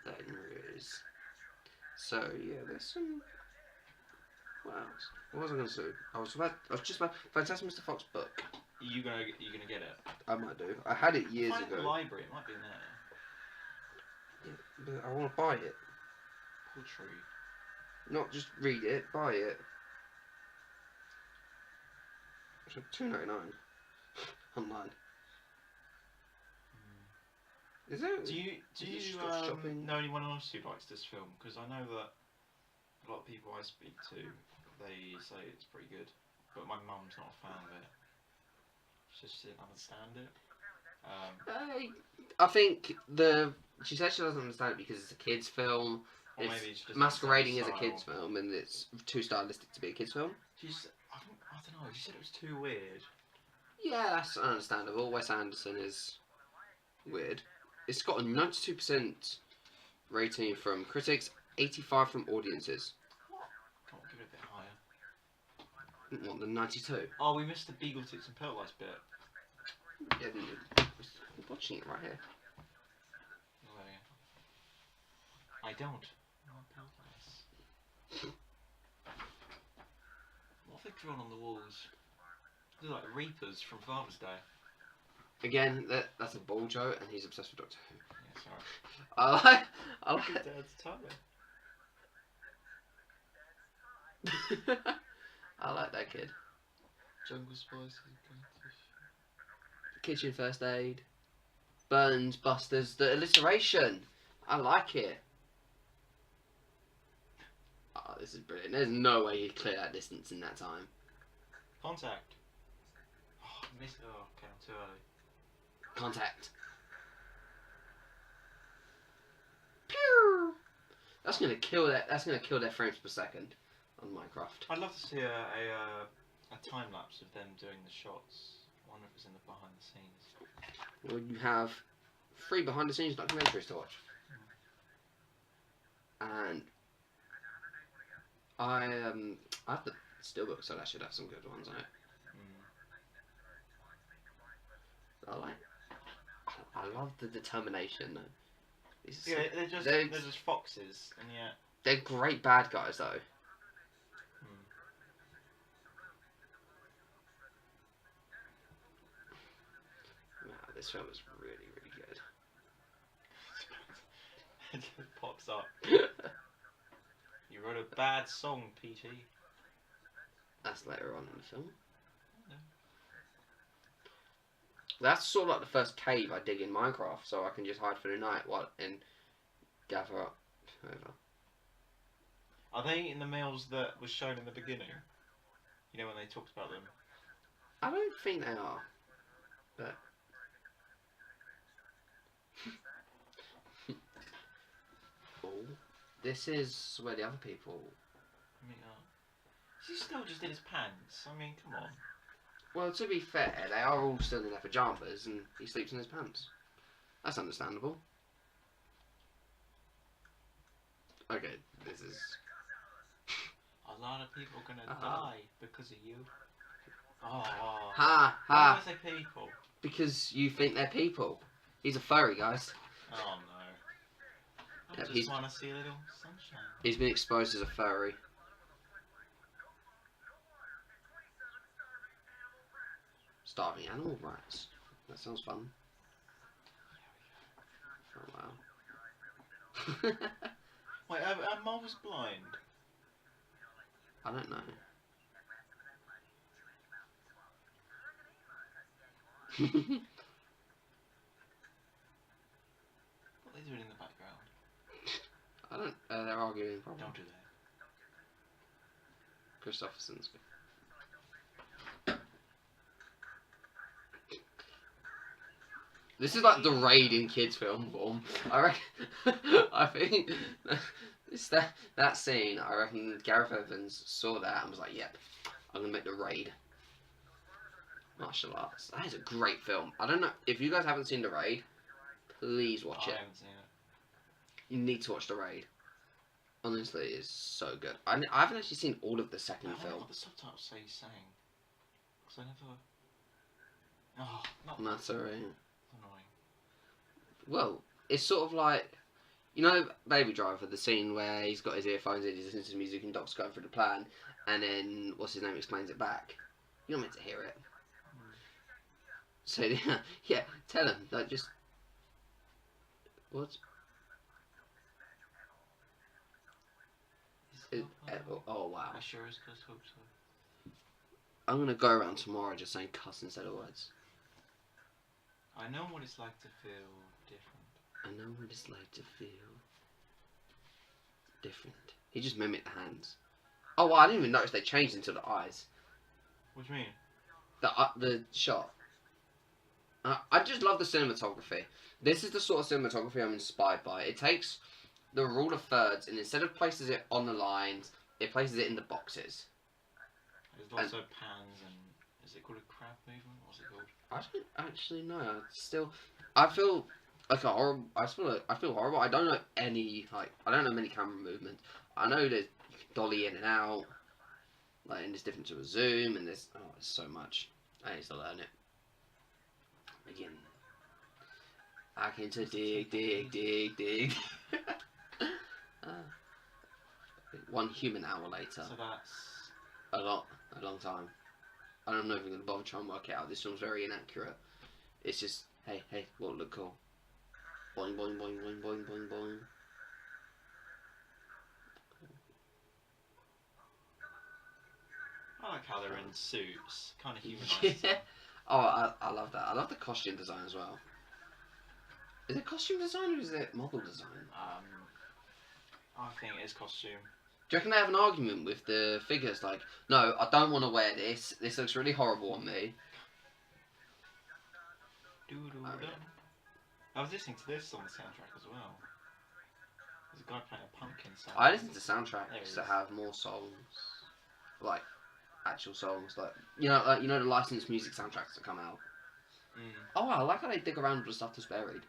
There is. So yeah, there's some. What else? What was I going to say? I was just about Fantastic Mr. Fox book. You gonna get it? I might do. I had it years Find it in ago. the library. It might be in there. Yeah, but I want to buy it. Poor tree. Not just read it, buy it. It's $2.99 online. Is there? Do you shopping? know anyone else who likes this film? Because I know that a lot of people I speak to, they say it's pretty good, but my mum's not a fan of it. She just didn't understand it. I think she said she doesn't understand it because it's a kids' film. Or It's maybe she just masquerading as a style. kids' film, and it's too stylistic to be a kids' film. I don't know. She said it was too weird. Yeah, that's understandable. Wes Anderson is weird. It's got a 92% rating from critics, 85% from audiences. I'll give it a bit higher. What, the 92? Oh, we missed the Beagle Tits and Pearl Lights bit. Yeah, I'm watching it right here. Oh, yeah. I don't. Pearl Lights. What have they drawn on the walls? They're like Reapers from Father's Day. Again, that's a ball joke, and he's obsessed with Doctor Who. Yeah, sorry. I like Good dad's tummy. I like that kid. Jungle Spice. Kitchen First Aid. Burns, Busters, the alliteration. I like it. Oh, this is brilliant. There's no way he'd clear that distance in that time. Contact. Oh, I missed. Oh, okay, I'm too early. Contact. Pew! That's gonna kill that. That's gonna kill their frames per second on Minecraft. I'd love to see a time lapse of them doing the shots. I wonder if it's in the behind the scenes. Well, you have 3 behind the scenes documentaries to watch, and I have the steelbook, so that should have some good ones on it. I love the determination though. Yeah, they're just foxes, and yet they're great bad guys though. Wow, this film is really, really good. It just pops up. You wrote a bad song, PT. That's later on in the film. No. That's sort of like the first cave I dig in Minecraft, so I can just hide for the night and gather up over. Are they eating the meals that was shown in the beginning? You know when they talked about them? I don't think they are, but oh, this is where the other people. Meet up. Is he still just in his pants? I mean, come on. Well, to be fair, they are all still in their pajamas, and he sleeps in his pants. That's understandable. Okay, this is. A lot of people are gonna die because of you. Oh. Ha Why ha! do I say people? Because you think they're people. He's a furry, guys. Oh no. I Yeah, just want to see a little sunshine. He's been exposed as a furry. Starving animal rats. That sounds fun. Oh wow. Wait, are Marvel's blind? I don't know. What are they doing in the background? I don't. They're arguing. Probably. Don't do that. Christopherson's good. This is like the raid in kids' film form. I reckon. I think it's that scene. I reckon Gareth Evans saw that and was like, "Yep, I'm gonna make the raid." Martial arts. That is a great film. I don't know if you guys haven't seen the raid. Please watch it. I haven't seen it. You need to watch the raid. Honestly, it's so good. I haven't actually seen all of the second I wonder film. what the subtitles say he's saying. Because I never. Oh, not That's alright. annoying. Well, it's sort of like, you know, Baby Driver, the scene where he's got his earphones in, he's listening to music, and Doc's going through the plan, and then what's his name explains it back. You're not meant to hear it. So yeah, tell him like just what? Oh wow! I sure as hope so. I'm gonna go around tomorrow just saying cuss instead of words. I know what it's like to feel different. I know what it's like to feel different. He just mimicked the hands. Oh, well, I didn't even notice they changed into the eyes. What do you mean? The shot. I just love the cinematography. This is the sort of cinematography I'm inspired by. It takes the rule of thirds and instead of places it on the lines, it places it in the boxes. There's lots of pans and is it called a crab movement? What's it called? I don't actually know. I feel like a horrible. I feel horrible. I don't know I don't know many camera movements. I know there's dolly in and out, like, and there's different to a zoom, and there's so much. I need to learn it. Again, I can to dig. One human hour later. So that's A long time. I don't know if I'm going to bother trying to work it out. This film's very inaccurate. It's just, hey, what would look cool? Boing, boing, boing, boing, boing, boing, boing. I like how they're in suits, kind of humanised. Yeah. Oh, I love that. I love the costume design as well. Is it costume design or is it model design? I think it is costume. Do you reckon they have an argument with the figures? Like, no, I don't want to wear this. This looks really horrible on me. I was listening to this on the soundtrack as well. There's a guy playing a pumpkin song. I listen to soundtracks that have more songs, like actual songs, like you know the licensed music soundtracks that come out. Oh wow, I like how they dig around with the stuff that's buried.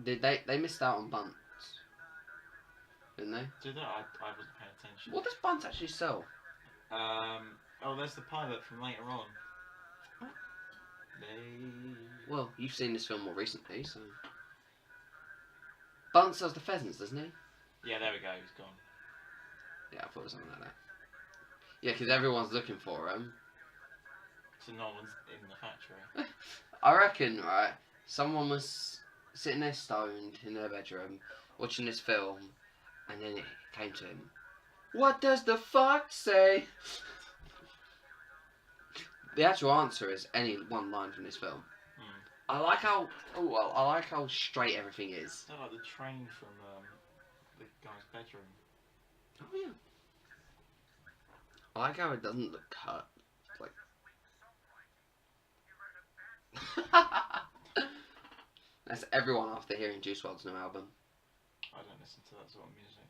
They missed out on Bunts, didn't they? Did they? I wasn't paying attention. What does Bunts actually sell? There's the pilot from later on. Well, you've seen this film more recently, so. Bunts sells the pheasants, doesn't he? Yeah, there we go. He's gone. Yeah, I thought it was something like that. Yeah, because everyone's looking for him. So no one's in the factory. I reckon, right, someone was sitting there stoned in their bedroom, watching this film, and then it came to him. What does the fuck say? The actual answer is any one line from this film. I like how straight everything is. Is that like the train from the guy's bedroom? Oh yeah. I like how it doesn't look cut. Like that's everyone after hearing Juice WRLD's new album. I don't listen to that sort of music.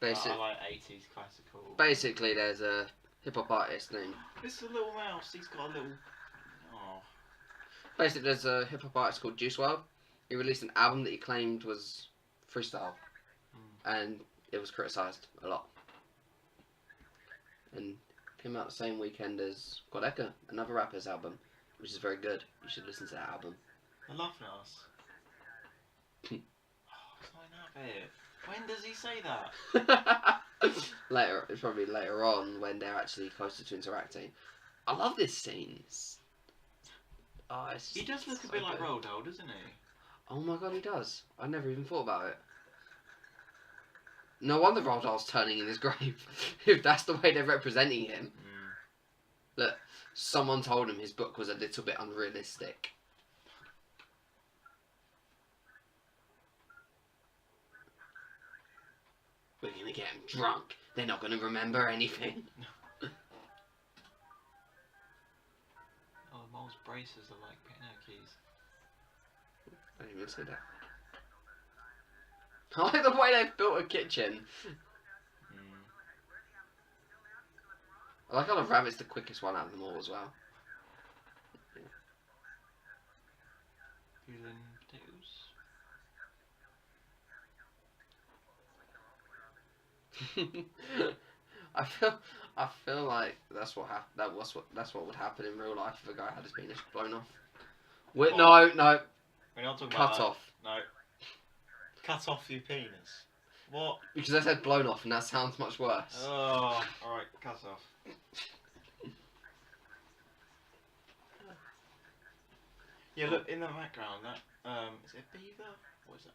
I like 80s classical. Basically, there's a hip hop artist named. It's a little mouse. He's got a little. Oh. Basically, there's a hip hop artist called Juice WRLD. He released an album that he claimed was freestyle, and it was criticised a lot. And came out the same weekend as Quadeca, another rapper's album, which is very good. You should listen to that album. The Laughing Ass. Oh, it's not in that bit. When does he say that? Later, it's probably later on when they're actually closer to interacting. I love this scene. He does look a bit like Roald Dahl, doesn't he? Oh my god, he does. I never even thought about it. No wonder Roald Dahl's turning in his grave, if that's the way they're representing him. Look, someone told him his book was a little bit unrealistic. We're gonna get them drunk. They're not gonna remember anything. Oh, Mole's braces are like pinocchios. I didn't even say that. I like the way they've built a kitchen. I like how the rabbit's the quickest one out of them all as well. Peeling potatoes. I feel like that's what that's what would happen in real life if a guy had his penis blown off. Wait, What? no. We're not talking Cut about off. that. No. Cut off your penis. What? Because I said blown off, and that sounds much worse. Oh, alright, cut off. Yeah, look, in the background, that, is it a beaver? What is that?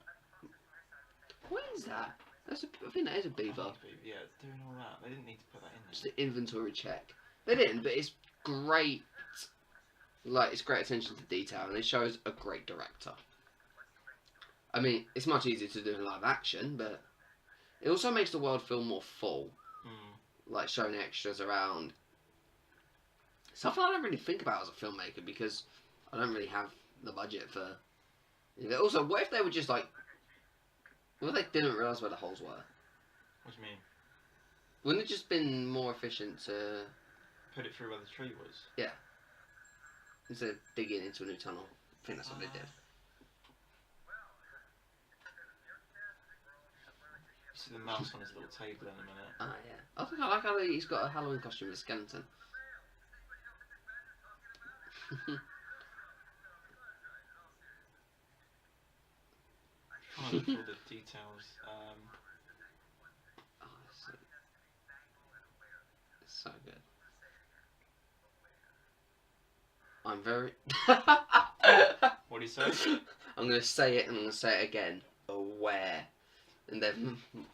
What is that? I think that is a beaver. I think it's beaver. Yeah, it's doing all that. They didn't need to put that in there. Just an inventory check. They didn't, but it's great. Like, it's great attention to detail, and it shows a great director. I mean, it's much easier to do in live action, but it also makes the world feel more full. Like, showing extras around. Stuff I don't really think about as a filmmaker, because I don't really have the budget for... Also, what if they were just like... What if they didn't realise where the holes were? What do you mean? Wouldn't it just been more efficient to... Put it through where the tree was? Yeah. Instead of digging into a new tunnel. I think that's what they did. You see the mouse on his little table in a minute. Ah, yeah. I think I like how he's got a Halloween costume with a skeleton. Trying to look at all the details. Oh, it's so good. I'm very... What do you say? I'm going to say it and I'm going to say it again. Aware. And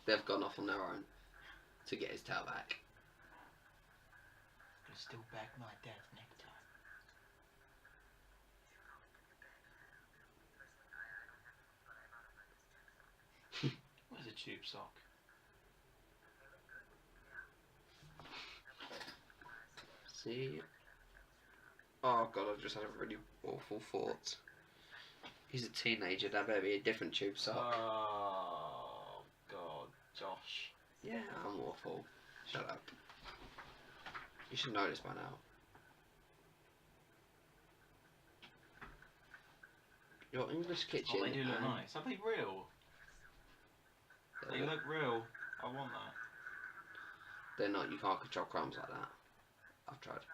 they've gone off on their own to get his tail back. I'm still back my dad's necktie. Where's a tube sock? See? Oh god, I've just had a really awful thought. He's a teenager, that better be a different tube sock. Oh god, Josh. Yeah, I'm awful. Shut up. You should know this by now. Your English kitchen. Oh, they do look nice. Are they real? They look real. I want that. They're not. You can't control crumbs like that. I've tried.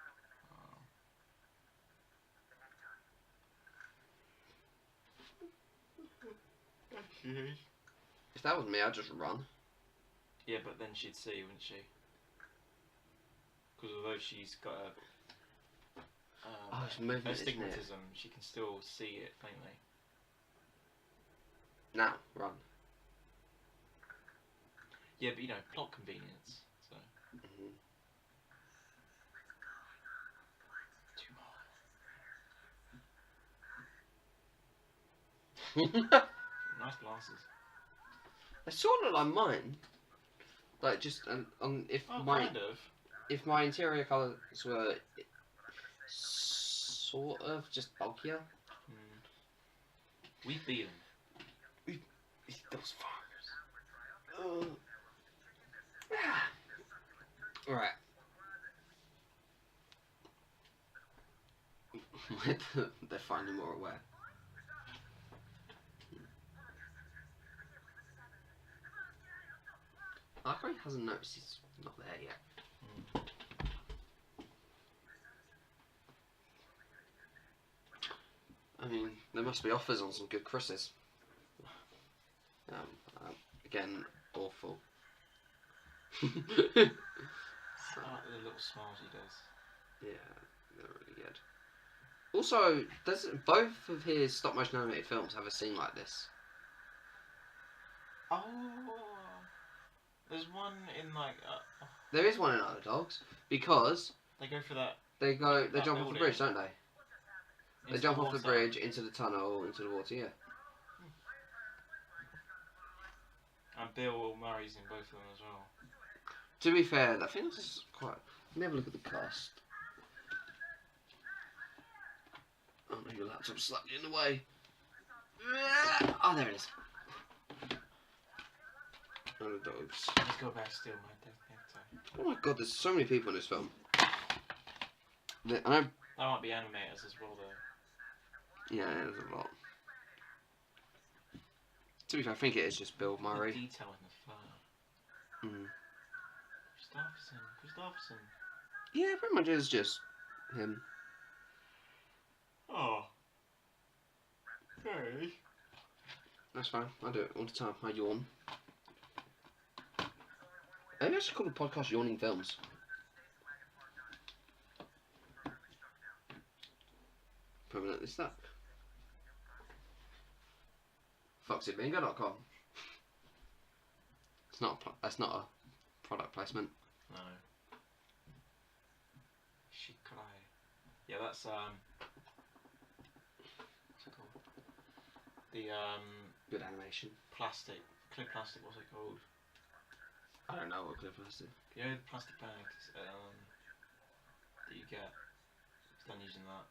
If that was me, I'd just run. Yeah, but then she'd see, wouldn't she? Because although she's got it's movement, isn't it? astigmatism, she can still see it faintly. Now, run. Yeah, but you know, plot convenience. So. Nice glasses. They sort of like mine. Like just if my interior colours were sort of just bulkier. We beat them. Those farmers. Right. They're finally more aware. I like how he hasn't noticed he's not there yet. I mean, there must be offers on some good Chris's. Again, awful. I like the little smiles he does. Yeah, they're really good. Also, both of his stop motion animated films have a scene like this. Oh, there's one in like. There is one in Other Dogs because they go for that. They jump off the bridge, don't they? They jump off the water. bridge into the tunnel, into the water. Yeah. And Bill Murray's in both of them as well. To be fair, I think this is quite. Let me have a look at the cast. Oh no, your laptop's slightly in the way. Oh, there it is. Other Dogs. Let's go back still, my dad's necktie. Oh my god, there's so many people in this film. I know. That might be animators as well, though. Yeah, there's a lot. To be fair, I think it is just Bill Murray. The detail in the fur. Christopherson. Yeah, pretty much is just him. Oh. Okay. That's fine. I do it all the time. I yawn. Maybe I should call the podcast Yawning Films. Permanently stuck. FoxyBingo.com. That's not a product placement. No. Shikai. Yeah, that's what's it called? The Good animation. plastic, clear plastic. What's it called? I don't know what clear plastic. You know the plastic bags that you get. It's done using that.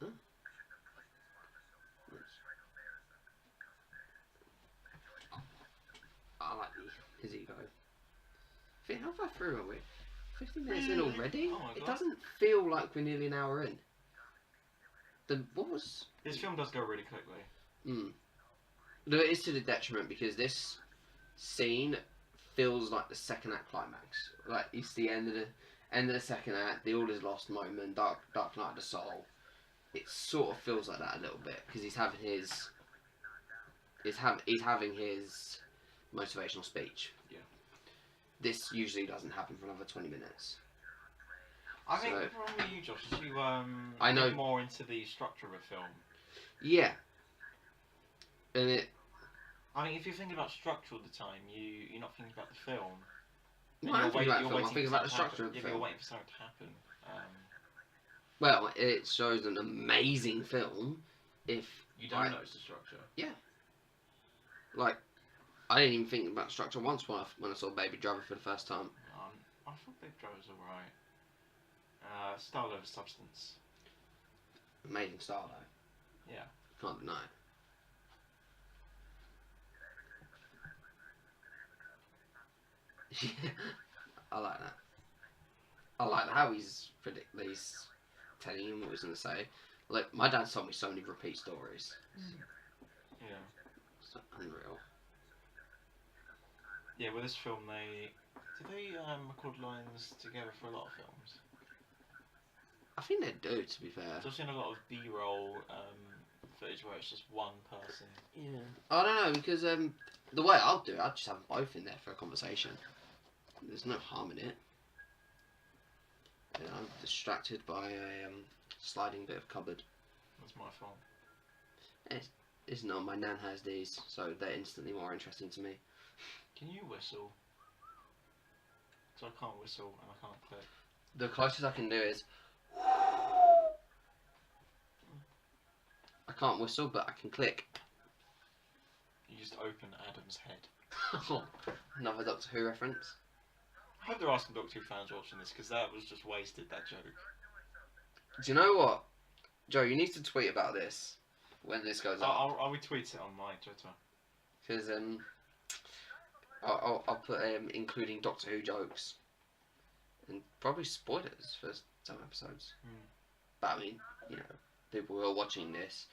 Huh? I like his ego. How far through are we? 15 minutes in already? Oh my It God. doesn't feel like we're nearly an hour in. What was... This film does go really quickly. No, it is to the detriment because this scene feels like the second act climax. Like it's the end of the second act, the all is lost moment, Dark Night of the Soul. It sort of feels like that a little bit because he's having his motivational speech. Yeah. This usually doesn't happen for another 20 minutes. I think the problem with you, Josh, is you I know. get more into the structure of a film. Yeah. And it... I mean, if you're thinking about structure all the time, you're not thinking about the film. Well, I'm thinking about the film, I'm thinking about the structure of the film. You're waiting for something to happen. Well, it shows an amazing film if... You don't notice the structure. Yeah. Like, I didn't even think about structure once when I saw Baby Driver for the first time. I thought Big Driver was alright. Style over substance. Amazing style though. Yeah. Can't deny it. Yeah, I like that. I like how he's telling him what he's gonna say. Like my dad told me so many repeat stories. Yeah. It's unreal. Yeah, with this film did they record lines together for a lot of films? I think they do, to be fair. So I've seen a lot of B-roll footage where it's just one person. Yeah. I don't know because the way I'll do it, I'll just have them both in there for a conversation. There's no harm in it. Yeah, I'm distracted by a sliding bit of cupboard. That's my fault. It's not. My nan has these, so they're instantly more interesting to me. Can you whistle? So I can't whistle and I can't click. The closest I can do is... I can't whistle, but I can click. You just open Adam's head. Another Doctor Who reference. I hope there are some Doctor Who fans watching this because that was just wasted, that joke. Do you know what? Joe, you need to tweet about this when this goes up. I'll retweet it on my Twitter. Because I'll put including Doctor Who jokes. And probably spoilers for some episodes. But I mean, you know, people who are watching this,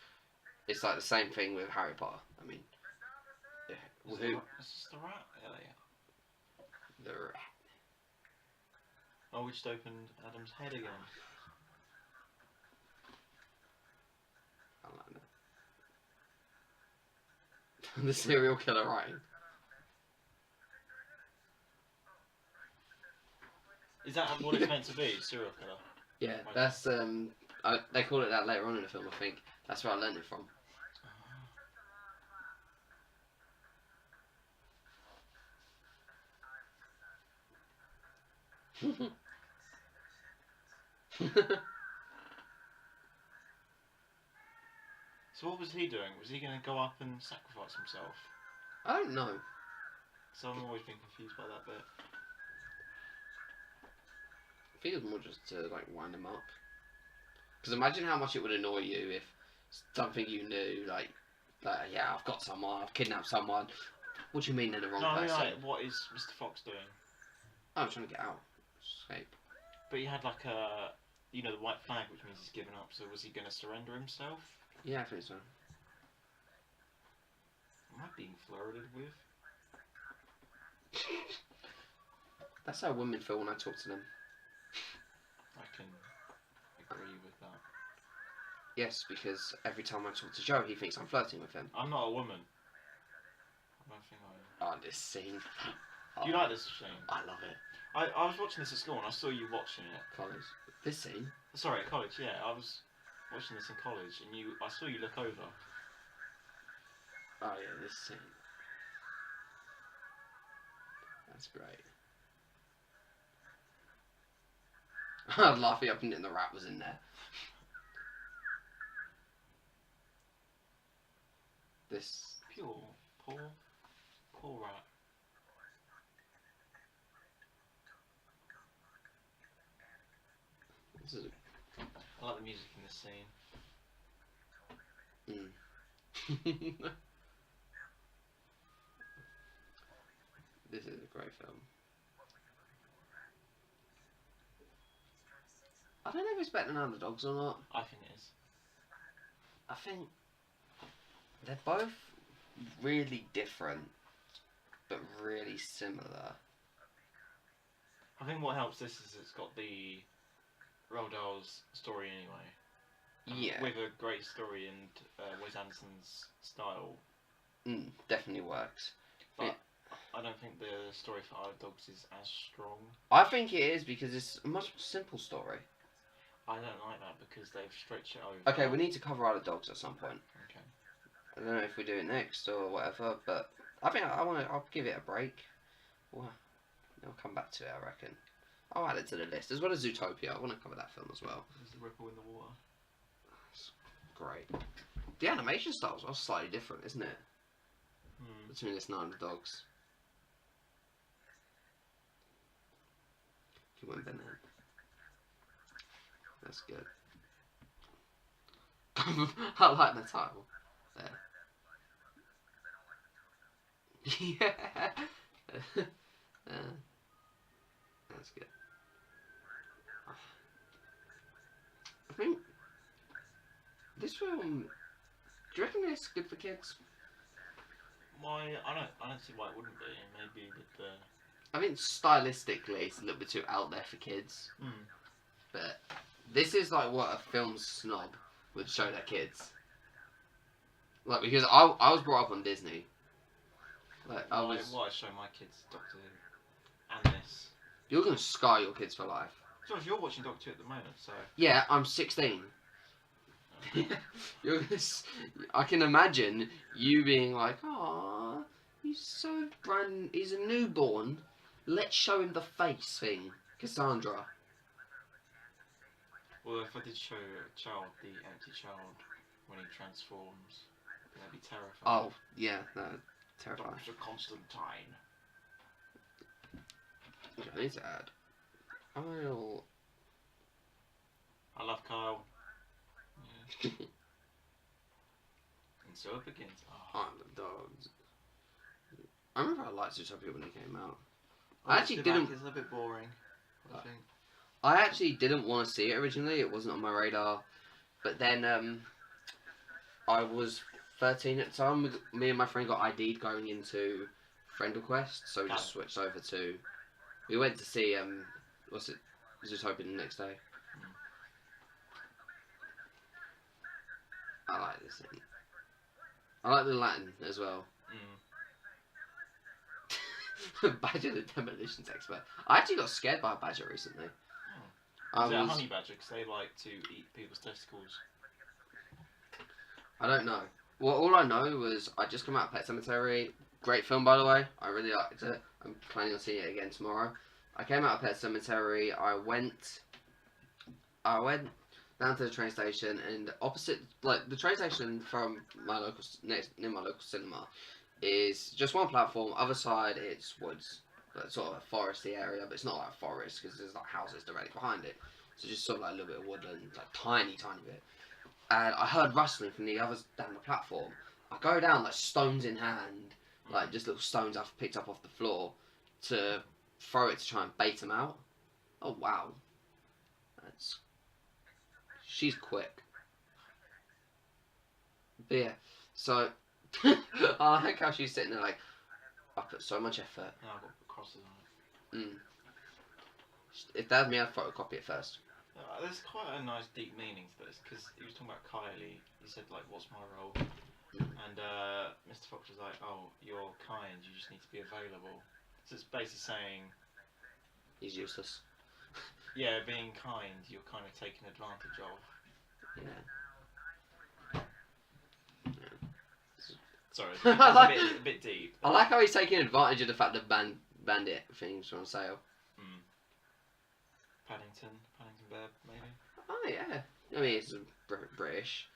it's like the same thing with Harry Potter. I mean, yeah. Is this the rat? Yeah. The rat. Oh, we just opened Adam's head again. I like that. The serial killer writing. Is that what it's meant to be? Serial killer? Yeah, that's they call it that later on in the film, I think. That's where I learned it from. So what was he doing? Was he going to go up and sacrifice himself? I don't know. So I'm always been confused by that bit. I think it was more just to like wind him up. Because imagine how much it would annoy you if something you knew, like yeah, I've got someone, I've kidnapped someone. What do you mean they're the wrong person? Like, what is Mr. Fox doing? I'm trying to get out, escape. But he had like a, the white flag, which means he's given up. So was he going to surrender himself? Yeah, I think so. Am I being flirted with? That's how women feel when I talk to them. I can agree with that. Yes, because every time I talk to Joe, he thinks I'm flirting with him. I'm not a woman. I don't think I am. Oh, this scene. Do you like this scene? I love it. I was watching this at school and I saw you watching it. College. This scene? Sorry, at college, yeah. I was watching this in college and I saw you look over. Oh yeah, this scene. That's great. I'd laugh it up and the rat was in there. This... Poor rat. This is... I like the music in this scene. This is a great film. I don't know if it's better than Underdogs or not. I think it is. I think they're both really different, but really similar. I think what helps this is it's got the Roald Dahl's story anyway. Yeah. With a great story and Wes Anderson's style. Definitely works. But I don't think the story for Underdogs is as strong. I think it is because it's a much more simple story. I don't like that because they've stretched it over. Okay, we need to cover Underdogs at some point. Okay. I don't know if we do it next or whatever, but I think I'll give it a break. Well, I'll come back to it, I reckon. I'll add it to the list, as well as Zootopia. I want to cover that film as well. There's the ripple in the water. That's great. The animation styles are slightly different, isn't it? Between this and Underdogs. He went banana. That's good. I like the title. There. Yeah. That's good. I think this film. Do you reckon it's good for kids? Why? I don't see why it wouldn't be. Maybe with the. I think stylistically it's a little bit too out there for kids. But this is like what a film snob would show their kids. Like, because I was brought up on Disney. Like, Why show my kids Doctor Who and this? You're gonna scar your kids for life. George, you're watching Doctor Who at the moment, so. Yeah, I'm 16. I can imagine you being like, "Aw, he's a newborn. Let's show him the face thing, Cassandra." Well, if I did show a child the empty child when he transforms, that'd be terrifying. Oh, yeah, no, terrifying. Dr. Constantine. I need to add. I love Kyle. Yeah. And so it begins. Underdogs. I remember I liked Zootopia when it came out. I actually didn't. It's a bit boring, I think. I actually didn't want to see it originally. It wasn't on my radar. But then I was 13 at the time. Me and my friend got ID'd going into Friend Request, so we just switched over to. We went to see Zootopia the next day. I like this thing. I like the Latin as well. Badger the demolitions expert. I actually got scared by a badger recently. Is it a honey badger? Because they like to eat people's testicles. I don't know. Well, all I know was I just come out of Pet Sematary. Great film, by the way. I really liked it. I'm planning on seeing it again tomorrow. I came out of Pet Sematary. I went down to the train station, and opposite, like the train station from my local near my local cinema, is just one platform. Other side, it's woods, like sort of a foresty area, but it's not like a forest because there's like houses directly behind it. So just sort of like a little bit of woodland, like tiny bit. And I heard rustling from the others down the platform. I go down like stones in hand, like just little stones I've picked up off the floor, to throw it to try and bait them out. Oh wow, she's quick. But yeah, so I like how she's sitting there like, I put so much effort. Yeah, I've got crosses on it. If Dad me, I'd photocopy it first. There's quite a nice deep meaning to this because he was talking about Kylie. He said like, "What's my role?" And Mr. Fox was like, "Oh, you're kind. You just need to be available." So it's basically saying, He's useless. yeah, being kind, you're kind of taken advantage of. Yeah. Sorry, it's a bit deep. I like how he's taking advantage of the fact that Bandit things are on sale. Paddington Bear, maybe. Oh yeah. I mean, it's British,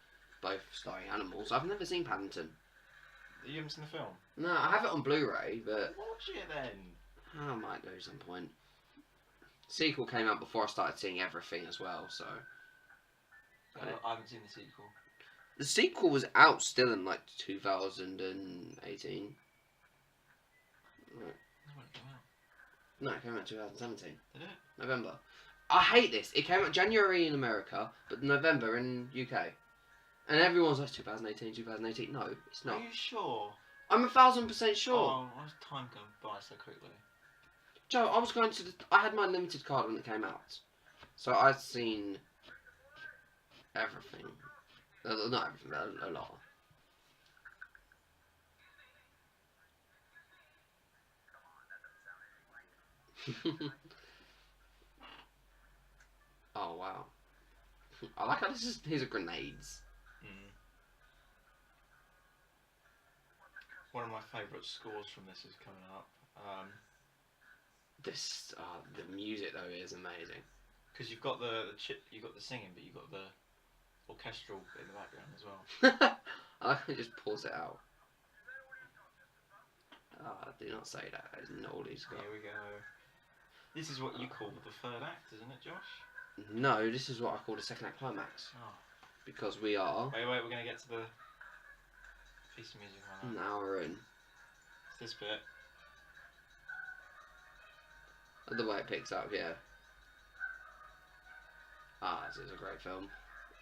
both starring animals. I've never seen Paddington. You haven't seen the film? No, I have it on Blu-ray, but Watch it then. I might do at some point. Sequel came out before I started seeing everything as well, so. I haven't seen the sequel. The sequel was out still in like 2018. Right. No, it came out in 2017. Did it? November. I hate this. It came out January in America, but November in UK. And everyone's like 2018, 2018. No, it's not. Are you sure? I'm 1000% sure. Oh, why is time going by so quickly? Joe, I was going to. I had my limited card when it came out, so I'd seen everything. Not everything, but a lot. Oh wow! I like how these are grenades. One of my favourite scores from this is coming up. The music though is amazing. Because you've got you've got the singing, but you've got the orchestral in the background as well. I can just pause it out. Do not say that. That is not all he's got. Here we go. This is what you call the third act, isn't it, Josh? No, this is what I call the second act climax. Oh. Because we are. Wait, we're going to get to the piece of music right now. An hour in. It's this bit. The way it picks up, yeah. This is a great film.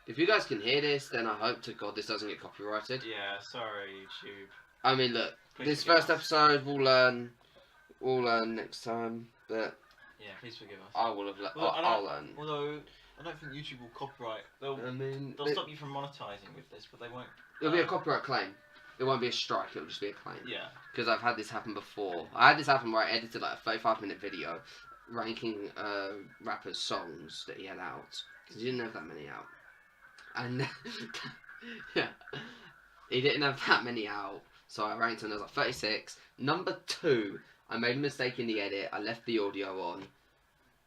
If you guys can hear this, then I hope to God this doesn't get copyrighted. Yeah, sorry, YouTube. I mean, look, Please this forgive first us. episode we'll learn next time, but Yeah, please forgive us. I will have I'll learn. Although, I don't think YouTube will copyright. They'll stop you from monetizing with this, but they won't. It'll be a copyright claim. It won't be a strike, it'll just be a claim. Yeah. Because I've had this happen before. I had this happen where I edited like a 35-minute video ranking rappers' songs that he had out. Because he didn't have that many out. And, yeah. He didn't have that many out. So I ranked him as like 36. Number 2, I made a mistake in the edit. I left the audio on.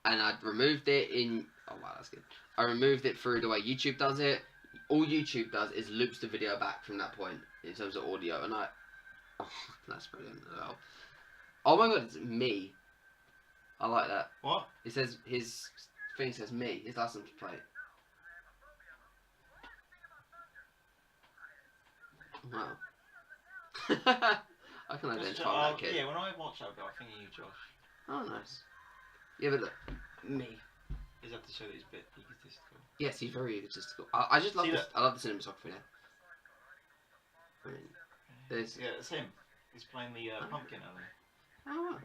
And I'd removed it in... Oh, wow, that's good. I removed it through the way YouTube does it. All YouTube does is loops the video back from that point in terms of audio, and oh, that's brilliant as well. Oh my god, it's me. I like that. What? It says his thing says me. His license plate. Wow. I can identify that kid. Yeah, when I watch that, I think of you, Josh. Oh, nice. Yeah, but look, me. Is that to show that he's a bit egotistical? Yes, he's very egotistical. I just love this. I love the cinematography there. I mean, there's... Yeah, it's him. He's playing the pumpkin alley. Oh, wow.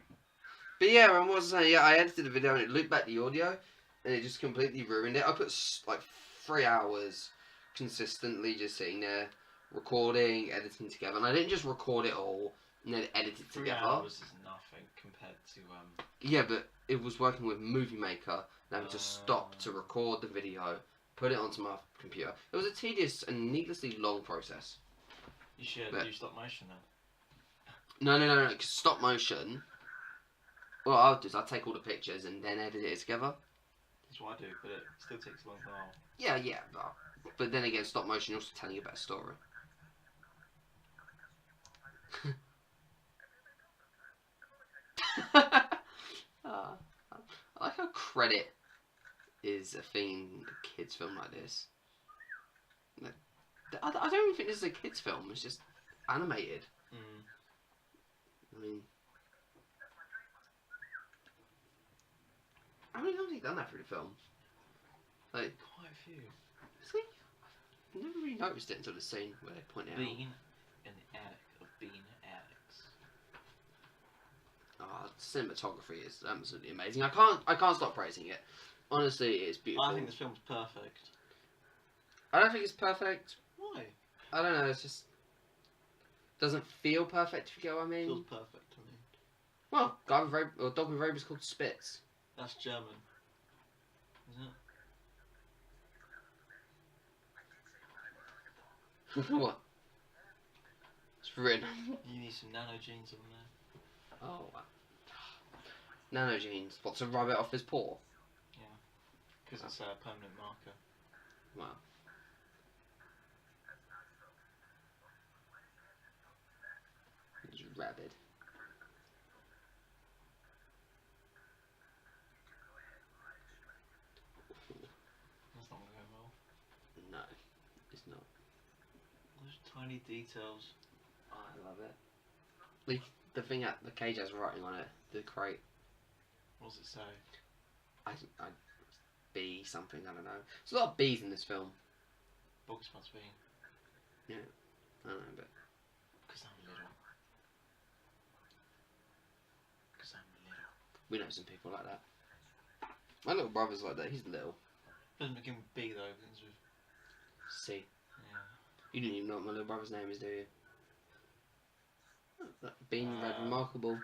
But yeah, and what was I saying? Yeah, I edited the video and it looped back the audio, and it just completely ruined it. I put like 3 hours consistently just sitting there, recording, editing together, and I didn't just record it all and then edit it 3 together. 3 hours is nothing compared to Yeah, but it was working with Movie Maker, and having to stop to record the video, put it onto my computer. It was a tedious and needlessly long process. You should use stop motion then. No, 'cause stop motion. What I'll do is I'll take all the pictures and then edit it together. That's what I do, but it still takes a long while. Yeah, but then again, stop motion, you're also telling a better story. I like how credit is a thing in a kids' film like this. I don't even think this is a kids' film, it's just animated. I mean... How many times have you done that through the film? Like, quite a few. See? I never really noticed it until the scene where they point it out. Bean in the attic of Bean Addicts. Oh, cinematography is absolutely amazing. I can't stop praising it. Honestly, it's beautiful. I think this film's perfect. I don't think it's perfect. Why? I don't know. It's just doesn't feel perfect. If you get what I mean. Feels perfect to me. Well, dog with rabies called Spitz. That's German, isn't it? What? It's written. You need some nanogenes on there. Oh. Wow. Nanogenes. What, to rub it off his paw? Yeah. Because it's a permanent marker. Wow. He's rabid. That's not going to go well. No, it's not. Those tiny details. Oh, I love it. The thing at the cage has writing on it. The crate. What does it say? I B something. I don't know. There's a lot of B's in this film. Books must be. Yeah. I don't know, but Because I'm little. Because I'm little. we know some people like that. My little brother's like that. He's little. Doesn't begin with B though, begins with C. yeah. You didn't even know what my little brother's name is, do you? That bean red remarkable.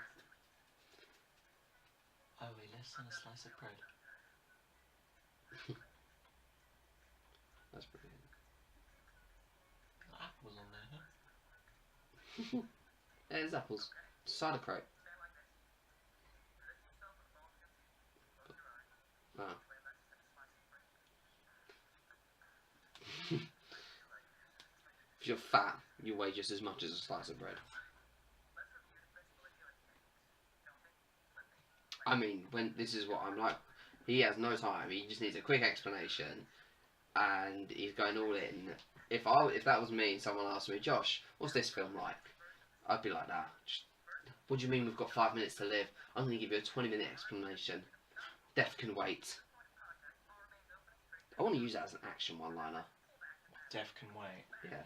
Oh, wait, less than a slice of bread. That's brilliant. Apples on there, huh? There's apples. Cider crate. Wow. If you're fat, you weigh just as much as a slice of bread. I mean, when this is what I'm like, he has no time. He just needs a quick explanation, and he's going all in. If that was me and someone asked me, Josh, what's this film like? I'd be like, nah. What do you mean we've got 5 minutes to live? I'm going to give you a 20-minute explanation. Death can wait. I want to use that as an action one-liner. Death can wait. Yeah.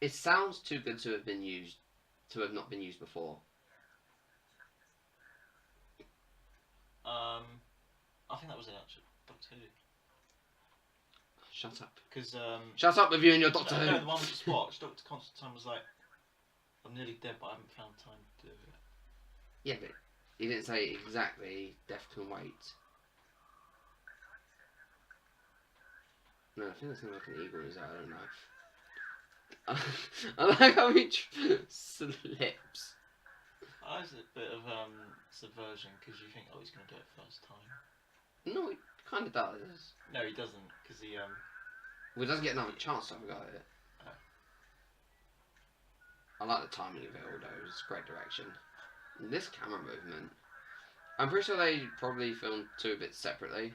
It sounds too good to have been used, to have not been used before. I think that was it actually. Doctor Who. Shut up. Because Shut up with you and your Doctor Who. No, the one we just watched, Dr. Constantine was like, I'm nearly dead, but I haven't found time to do it. Yeah, but he didn't say exactly death can wait. No, I think that's like an eagle, is that? I don't know. I like how he slips. I like a bit of subversion because you think, oh, he's going to do it first time. No, he kind of does. No, he doesn't because he Well, he doesn't get another chance to have a go at it. Oh. I like the timing of it all, though. It's great direction. And this camera movement. I'm pretty sure they probably filmed two bits separately.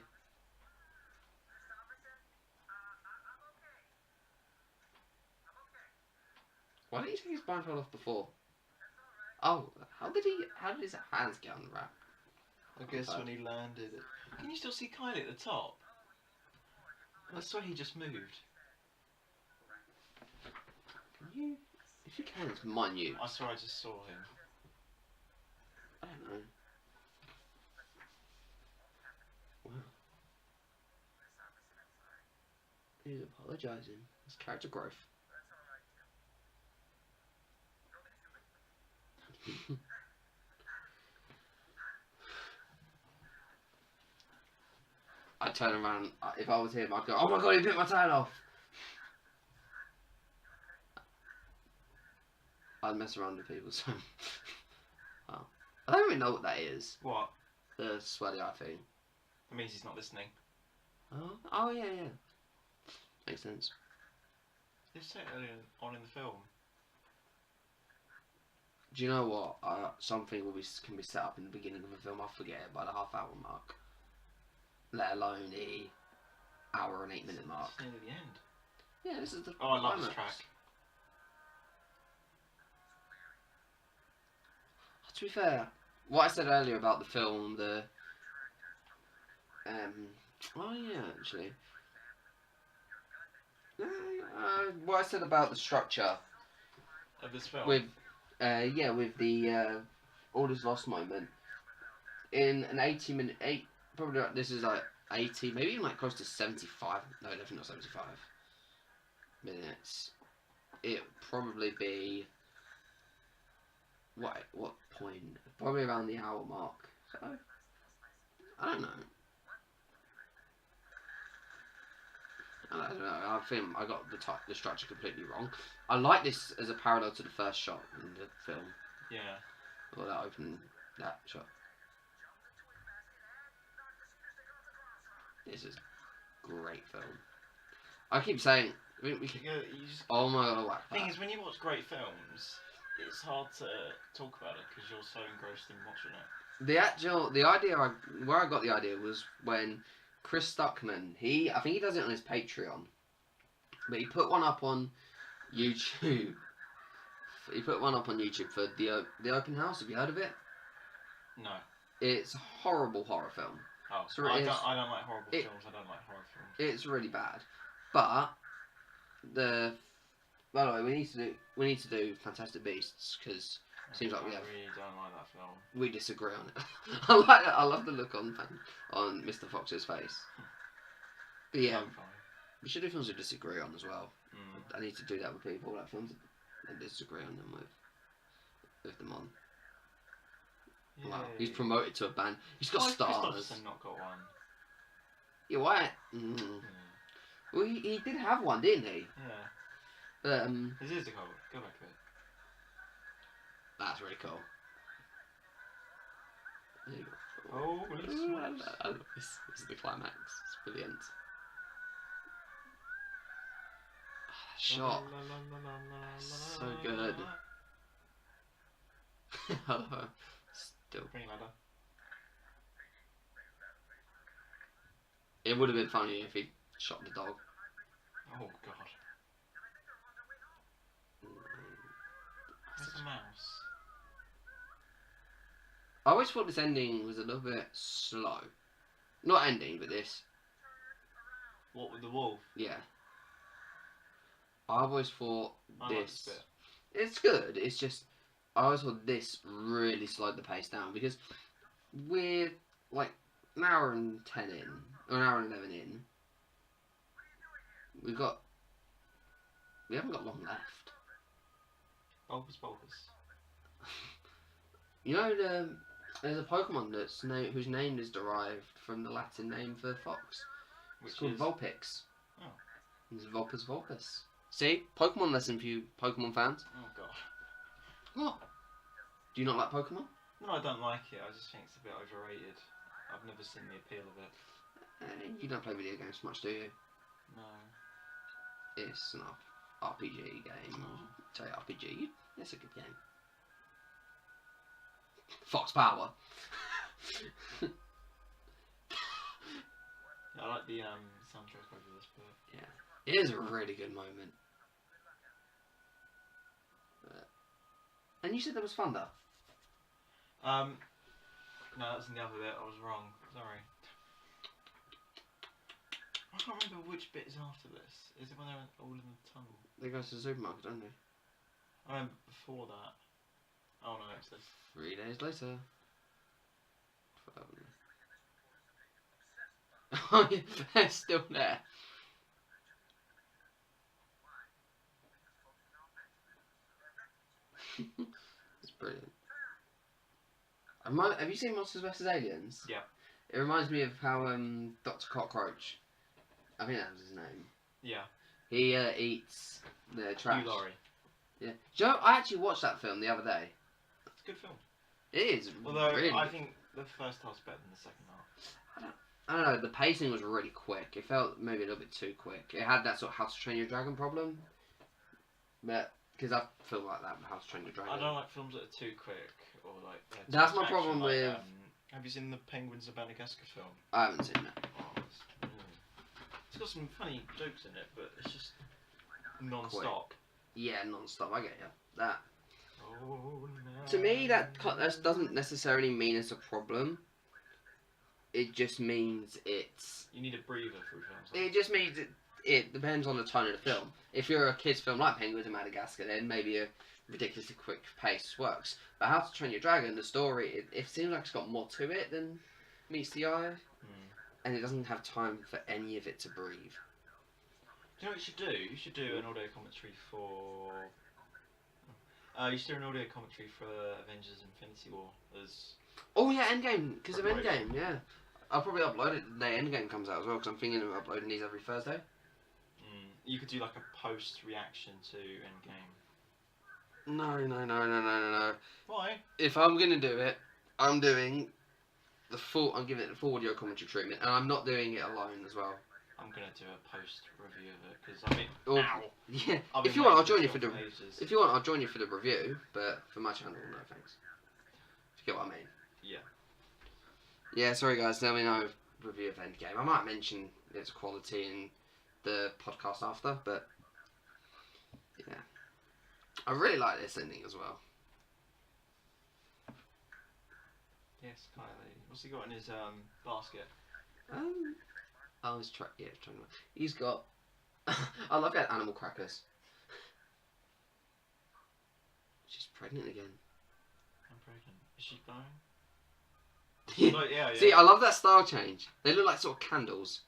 Why didn't he take his blindfold off before? Oh, how did his hands get unwrapped? I guess when he landed it. Can you still see Kylie at the top? I swear he just moved. Can you? If you can, it's minute. I swear I just saw him. I don't know. Wow. He's apologising. It's character growth. I'd turn around, if I was him, I'd go, oh my god, he bit my tail off! I'd mess around with people, so... Oh. I don't even know what that is. What? The sweaty eye thing. That means he's not listening. Oh yeah, yeah. Makes sense. They say it earlier on in the film. Do you know what? Something can be set up in the beginning of a film, I forget it, by the half-hour mark. Let alone the hour and 8 minute mark. It's nearly the end. Yeah, this is the Oh, I love climax. this track. To be fair, what I said earlier about the film, oh yeah, actually. What I said about the structure Of this film? with, with the all is lost moment in an 80-minute, probably like, this is like 80, maybe even like close to 75. No, definitely not 75 minutes. It'd probably be what point? Probably around the hour mark. So I don't know. I don't know. I think I got the structure completely wrong. I like this as a parallel to the first shot in the film. Yeah. Or that shot. This is a great film. I keep saying we can. You just, Oh my god! the thing is, when you watch great films, it's hard to talk about it because you're so engrossed in watching it. The idea where I got the idea was when Chris Stuckman, I think he does it on his Patreon, but he put one up on YouTube. He put one up on YouTube for the Open House. Have you heard of it? No. It's a horrible horror film. Oh, So I don't like horrible films. I don't like horror films. It's really bad, but by the way, we need to do Fantastic Beasts because seems like I really don't like that film. we disagree on it. I love the look on Mr. Fox's face. But yeah, we should do films we disagree on as well. I need to do that with people, like films I disagree on them with them on. Yeah. Wow, he's promoted to a band. He's got stars. I've not got one. Yeah, why? Well, he did have one, didn't he? Yeah. But This is the cover. Go back to it. that's really cool. Oh, I love this. This is the climax. It's brilliant. Oh, that shot. So good. Hello. Still. Green ladder. It would have been funny if he shot the dog. Oh god. There's a mouse. I always thought this ending was a little bit slow. Not ending, but this. What with the wolf? Yeah. I always thought I like this. bit. It's good. It's just I always thought this really slowed the pace down because we're like an hour and 10 in, or an hour and 11 in. We haven't got long left. Bulbous bulbous. You know there's a Pokemon whose name is derived from the Latin name for fox. Which It's called is Vulpix. Oh. It's Vulpus Vulpus. See? Pokemon lesson for you Pokemon fans. Oh god. What? Do you not like Pokemon? No, I don't like it. I just think it's a bit overrated. I've never seen the appeal of it. You don't play video games much, do you? No. It's an RPG game. JRPG. It's a good game. Fox Power. Yeah, I like the soundtrack over this, but Yeah, it is a really good moment. And you said there was thunder. no, that's in the other bit. I was wrong. Sorry. I can't remember which bit is after this. Is it when they're all in the tunnel? They go to the supermarket, don't they? I remember before that. Oh no, it's this. 3 days later. Oh yeah, they're still there. It's brilliant. Have you seen Monsters vs Aliens? Yeah. It reminds me of how Dr. Cockroach, I think that was his name. Yeah. He eats the trash. Hugh Laurie. Yeah. Joe, I actually watched that film the other day. It's a good film. It is. Although really I good. think the first half's better than the second half. I don't know, the pacing was really quick. It felt maybe a little bit too quick. It had that sort of How to Train Your Dragon problem. But, because I feel like that with How to Train Your Dragon. I don't like films that are too quick or like. That's my problem with. Have you seen the Penguins of Madagascar film? I haven't seen that. Oh, it's got some funny jokes in it, but it's just non-stop. Yeah, non-stop, I get you. That. Oh, no. To me, that doesn't necessarily mean it's a problem. It just means it's. You need a breather through films. It just means it depends on the tone of the film. If you're a kids' film like Penguins in Madagascar, then maybe a ridiculously quick pace works. But How to Train Your Dragon, the story, it seems like it's got more to it than meets the eye, and it doesn't have time for any of it to breathe. Do you know what you should do? You should do an audio commentary for. You should do an audio commentary for Avengers: Infinity War as. Oh yeah, Endgame, because of Endgame, yeah. I'll probably upload it the day Endgame comes out as well, because I'm thinking of uploading these every Thursday. You could do like a post reaction to Endgame. No. Why? If I'm gonna do it, I'm doing I'm giving it the full audio commentary treatment, and I'm not doing it alone as well. I'm gonna do a post review of it because ow. Yeah. I've If you been want, I'll waiting join you for for the. ages. If you want, I'll join you for the review, but for my channel, no thanks. If you get what I mean. Yeah. Yeah, sorry guys, let me know review of Endgame. I might mention its quality in the podcast after, but yeah. I really like this ending as well. Yes, Kylie. What's he got in his basket? Oh, he's trying. He's got. I love that animal crackers. She's pregnant again. I'm pregnant. Is she going? Like, yeah. See, I love that style change. They look like sort of candles.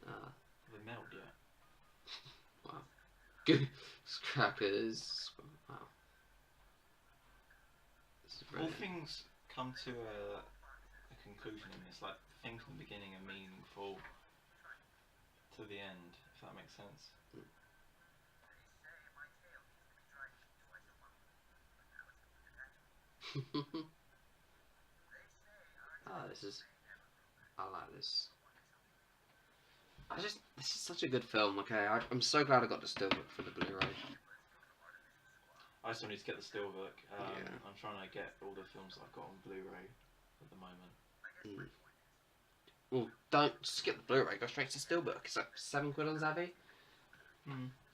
They melt yet. Wow. Good crackers. Wow. All things come to a conclusion in this. Like things from the beginning are meaningful to the end. If that makes sense. I like this. This is such a good film. Okay, I'm so glad I got the steelbook for the Blu-ray. I still need to get the steelbook. Yeah. I'm trying to get all the films I've got on Blu-ray at the moment. Well, don't skip the Blu-ray. Go straight to steelbook. It's like £7 on Zavi.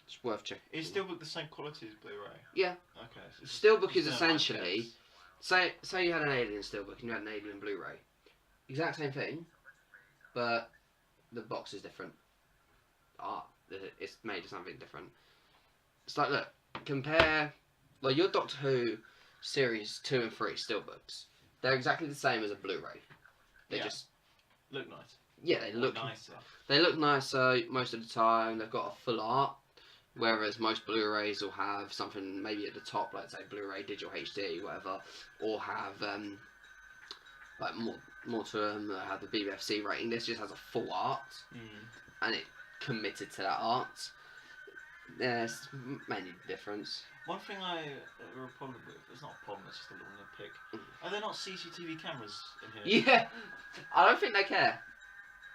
It's worth checking. Is steelbook the same quality as Blu-ray? Yeah. Okay. So Steelbook is essentially say you had an Alien steelbook and you had an Alien Blu-ray. Exact same thing, but the box is different. It's made of something different. It's like, look, compare, like your Doctor Who series 2 and 3 steelbooks. They're exactly the same as a Blu-ray. They just look nice. Yeah, they look nicer. They look nicer most of the time. They've got a full art, whereas most Blu-rays will have something maybe at the top, like say Blu-ray Digital HD, whatever, or have like more to them, have the BBFC rating. This just has a full art, and it committed to that art. There's mainly the difference. One thing I have a problem with, it's not a problem, it's just a little nitpick. Are there not CCTV cameras in here? Yeah, I don't think they care.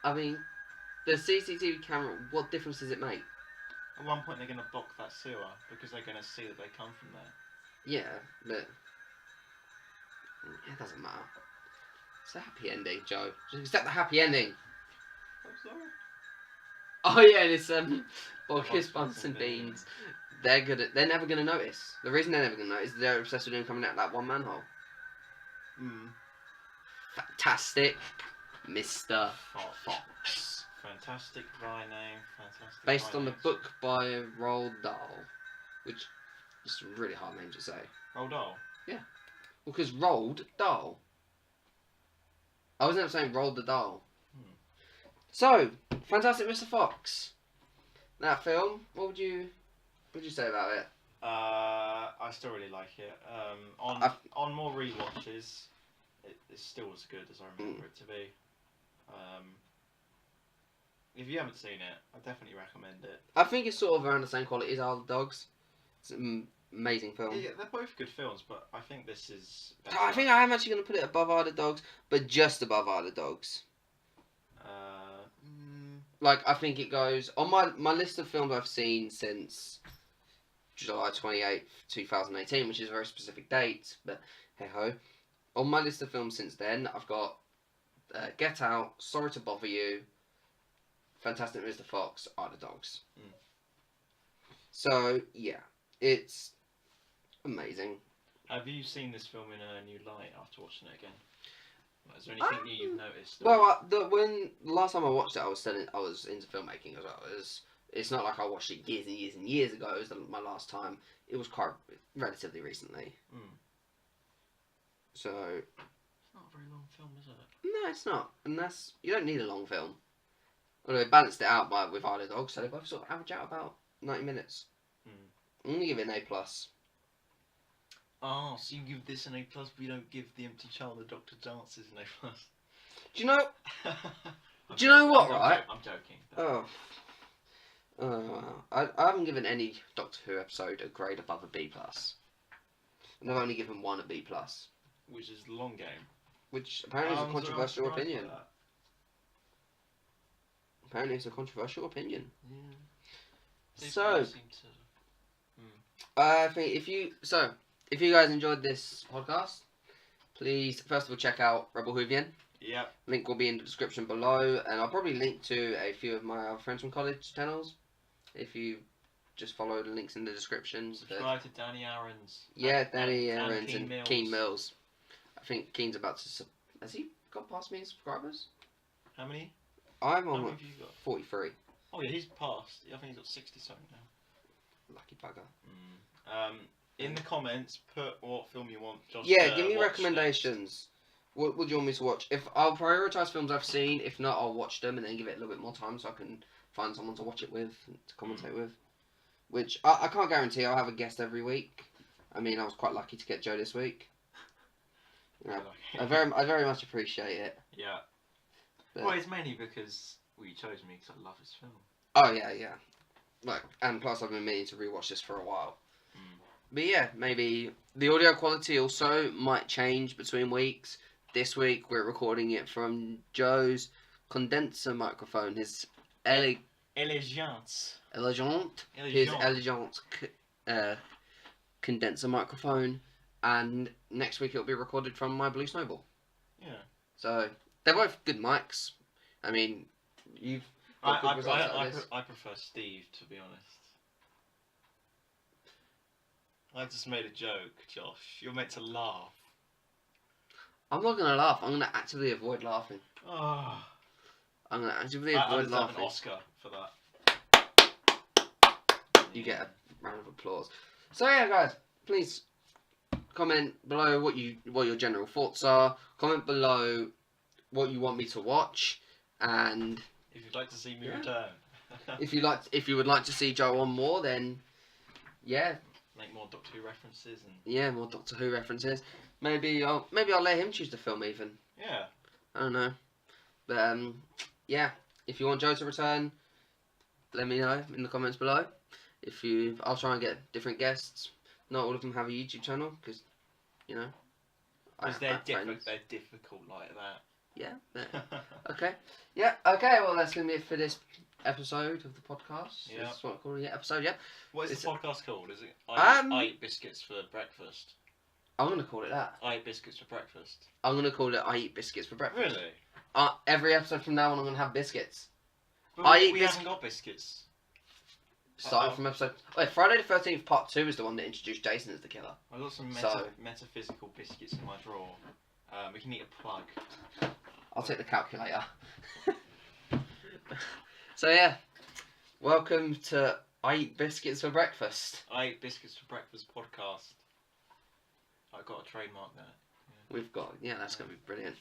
I mean, the CCTV camera, what difference does it make? At one point they're going to block that sewer because they're going to see that they come from there. Yeah, but it doesn't matter. It's a happy ending, Joe. Just accept the happy ending. I'm sorry. Oh yeah, and it's Bogus Buns and Beans. They're never gonna notice. The reason they're never gonna notice is they're obsessed with him coming out of that one manhole. Fantastic, Mr. Fox. Fantastic by name. Fantastic. Based on the book by Roald Dahl, which is a really hard name to say. Roald Dahl. Yeah, because Roald Dahl. I was never saying Roald the Dahl. So, Fantastic Mr. Fox. That film, what would you say about it? I still really like it. On more rewatches, it's still as good as I remember it to be. If you haven't seen it, I definitely recommend it. I think it's sort of around the same quality as Isle of Dogs. It's an amazing film. Yeah, they're both good films, but I think this is better. I think I am actually going to put it above Isle of Dogs, but just above Isle of Dogs. Like, I think it goes on my list of films I've seen since July 28th, 2018, which is a very specific date, but hey ho. On my list of films since then, I've got Get Out, Sorry to Bother You, Fantastic Mr. Fox, Isle of Dogs. So, yeah, it's amazing. Have you seen this film in a new light after watching it again? Is there anything new you've noticed? Well, when last time I watched it, I was into filmmaking as well. It's not like I watched it years and years and years ago. It was my last time. It was quite relatively recently. So it's not a very long film, is it? no, it's not. And you don't need a long film. Although it balanced it out with Isle of Dogs, so they both sort of average out about 90 minutes. I'm gonna give it an A+. Oh, so you give this an A+, but you don't give The Empty Child of Dr. Dances an A+. Do you know? Do you know what, right? I'm joking. Oh. I haven't given any Doctor Who episode a grade above a B+. And I've only given one a B+. Which is the long game. Which apparently is a controversial opinion. Apparently it's a controversial opinion. Yeah. So, I think if you guys enjoyed this podcast, please first of all check out Rebel Whovian. Yep. Link will be in the description below, and I'll probably link to a few of my friends from college channels. If you just follow the links in the description. Subscribe to Danny Aaron's. Yeah, Danny Aaron's and Keen Mills. I think Keen's about to. Has he got past me in subscribers? How many? I'm How on many have you got? 43. Oh yeah, he's passed. I think he's got 60 something now. Lucky bugger. In the comments, put what film you want Josh Yeah, give me watch recommendations. What would you want me to watch? If I'll prioritise films I've seen. If not, I'll watch them and then give it a little bit more time so I can find someone to watch it with, to commentate with. Which I can't guarantee I'll have a guest every week. I mean, I was quite lucky to get Joe this week. Yeah, I very much appreciate it. Yeah. But, well, it's mainly because you chose me because I love this film. Oh yeah. Like, and plus I've been meaning to rewatch this for a while. But yeah, maybe the audio quality also might change between weeks. This week we're recording it from Joe's condenser microphone, his Elegant. His elegant condenser microphone, and next week it'll be recorded from my Blue Snowball. Yeah. So they're both good mics. I mean, you've got good results out of this. I prefer Steve, to be honest. I just made a joke, Josh. You're meant to laugh. I'm not gonna laugh. I'm gonna actively avoid laughing. Oh. I'm gonna actively avoid laughing. I deserve laughing. an Oscar for that. You get a round of applause. So yeah, guys, please comment below what your general thoughts are. Comment below what you want me to watch, and if you'd like to see me return. if you would like to see Joe on more, then yeah. Make more Doctor Who references and yeah, more Doctor Who references. Maybe I'll let him choose the film even. Yeah. I don't know, but yeah. If you want Joe to return, let me know in the comments below. I'll try and get different guests. Not all of them have a YouTube channel because, you know. Because they're difficult like that. Yeah. Okay. Yeah. Okay. Well, that's gonna be it for this episode of the podcast. Yeah. That's what I'm calling it. Episode. Yeah. What is the podcast called? Is it I eat biscuits for breakfast? I'm gonna call it that. I eat biscuits for breakfast. I'm gonna call it I eat biscuits for breakfast. Really? Every episode from now on, I'm gonna have biscuits. But we haven't got biscuits. Starting from episode. Wait, Friday the 13th Part 2 is the one that introduced Jason as the killer. I've got some metaphysical biscuits in my drawer. We can eat a plug. I'll take the calculator. So yeah, welcome to I Eat Biscuits for Breakfast. I Eat Biscuits for Breakfast podcast. I've got a trademark there. Yeah. We've got, that's going to be brilliant.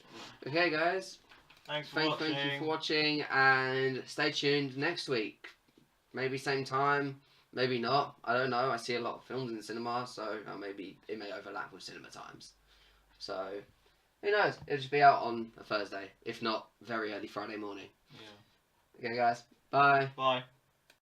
Okay guys, thank you for watching, and stay tuned next week. Maybe same time, maybe not. I don't know. I see a lot of films in the cinema, so maybe it may overlap with cinema times. So, who knows? It'll just be out on a Thursday, if not very early Friday morning. Yeah. Okay, guys. Bye. Bye.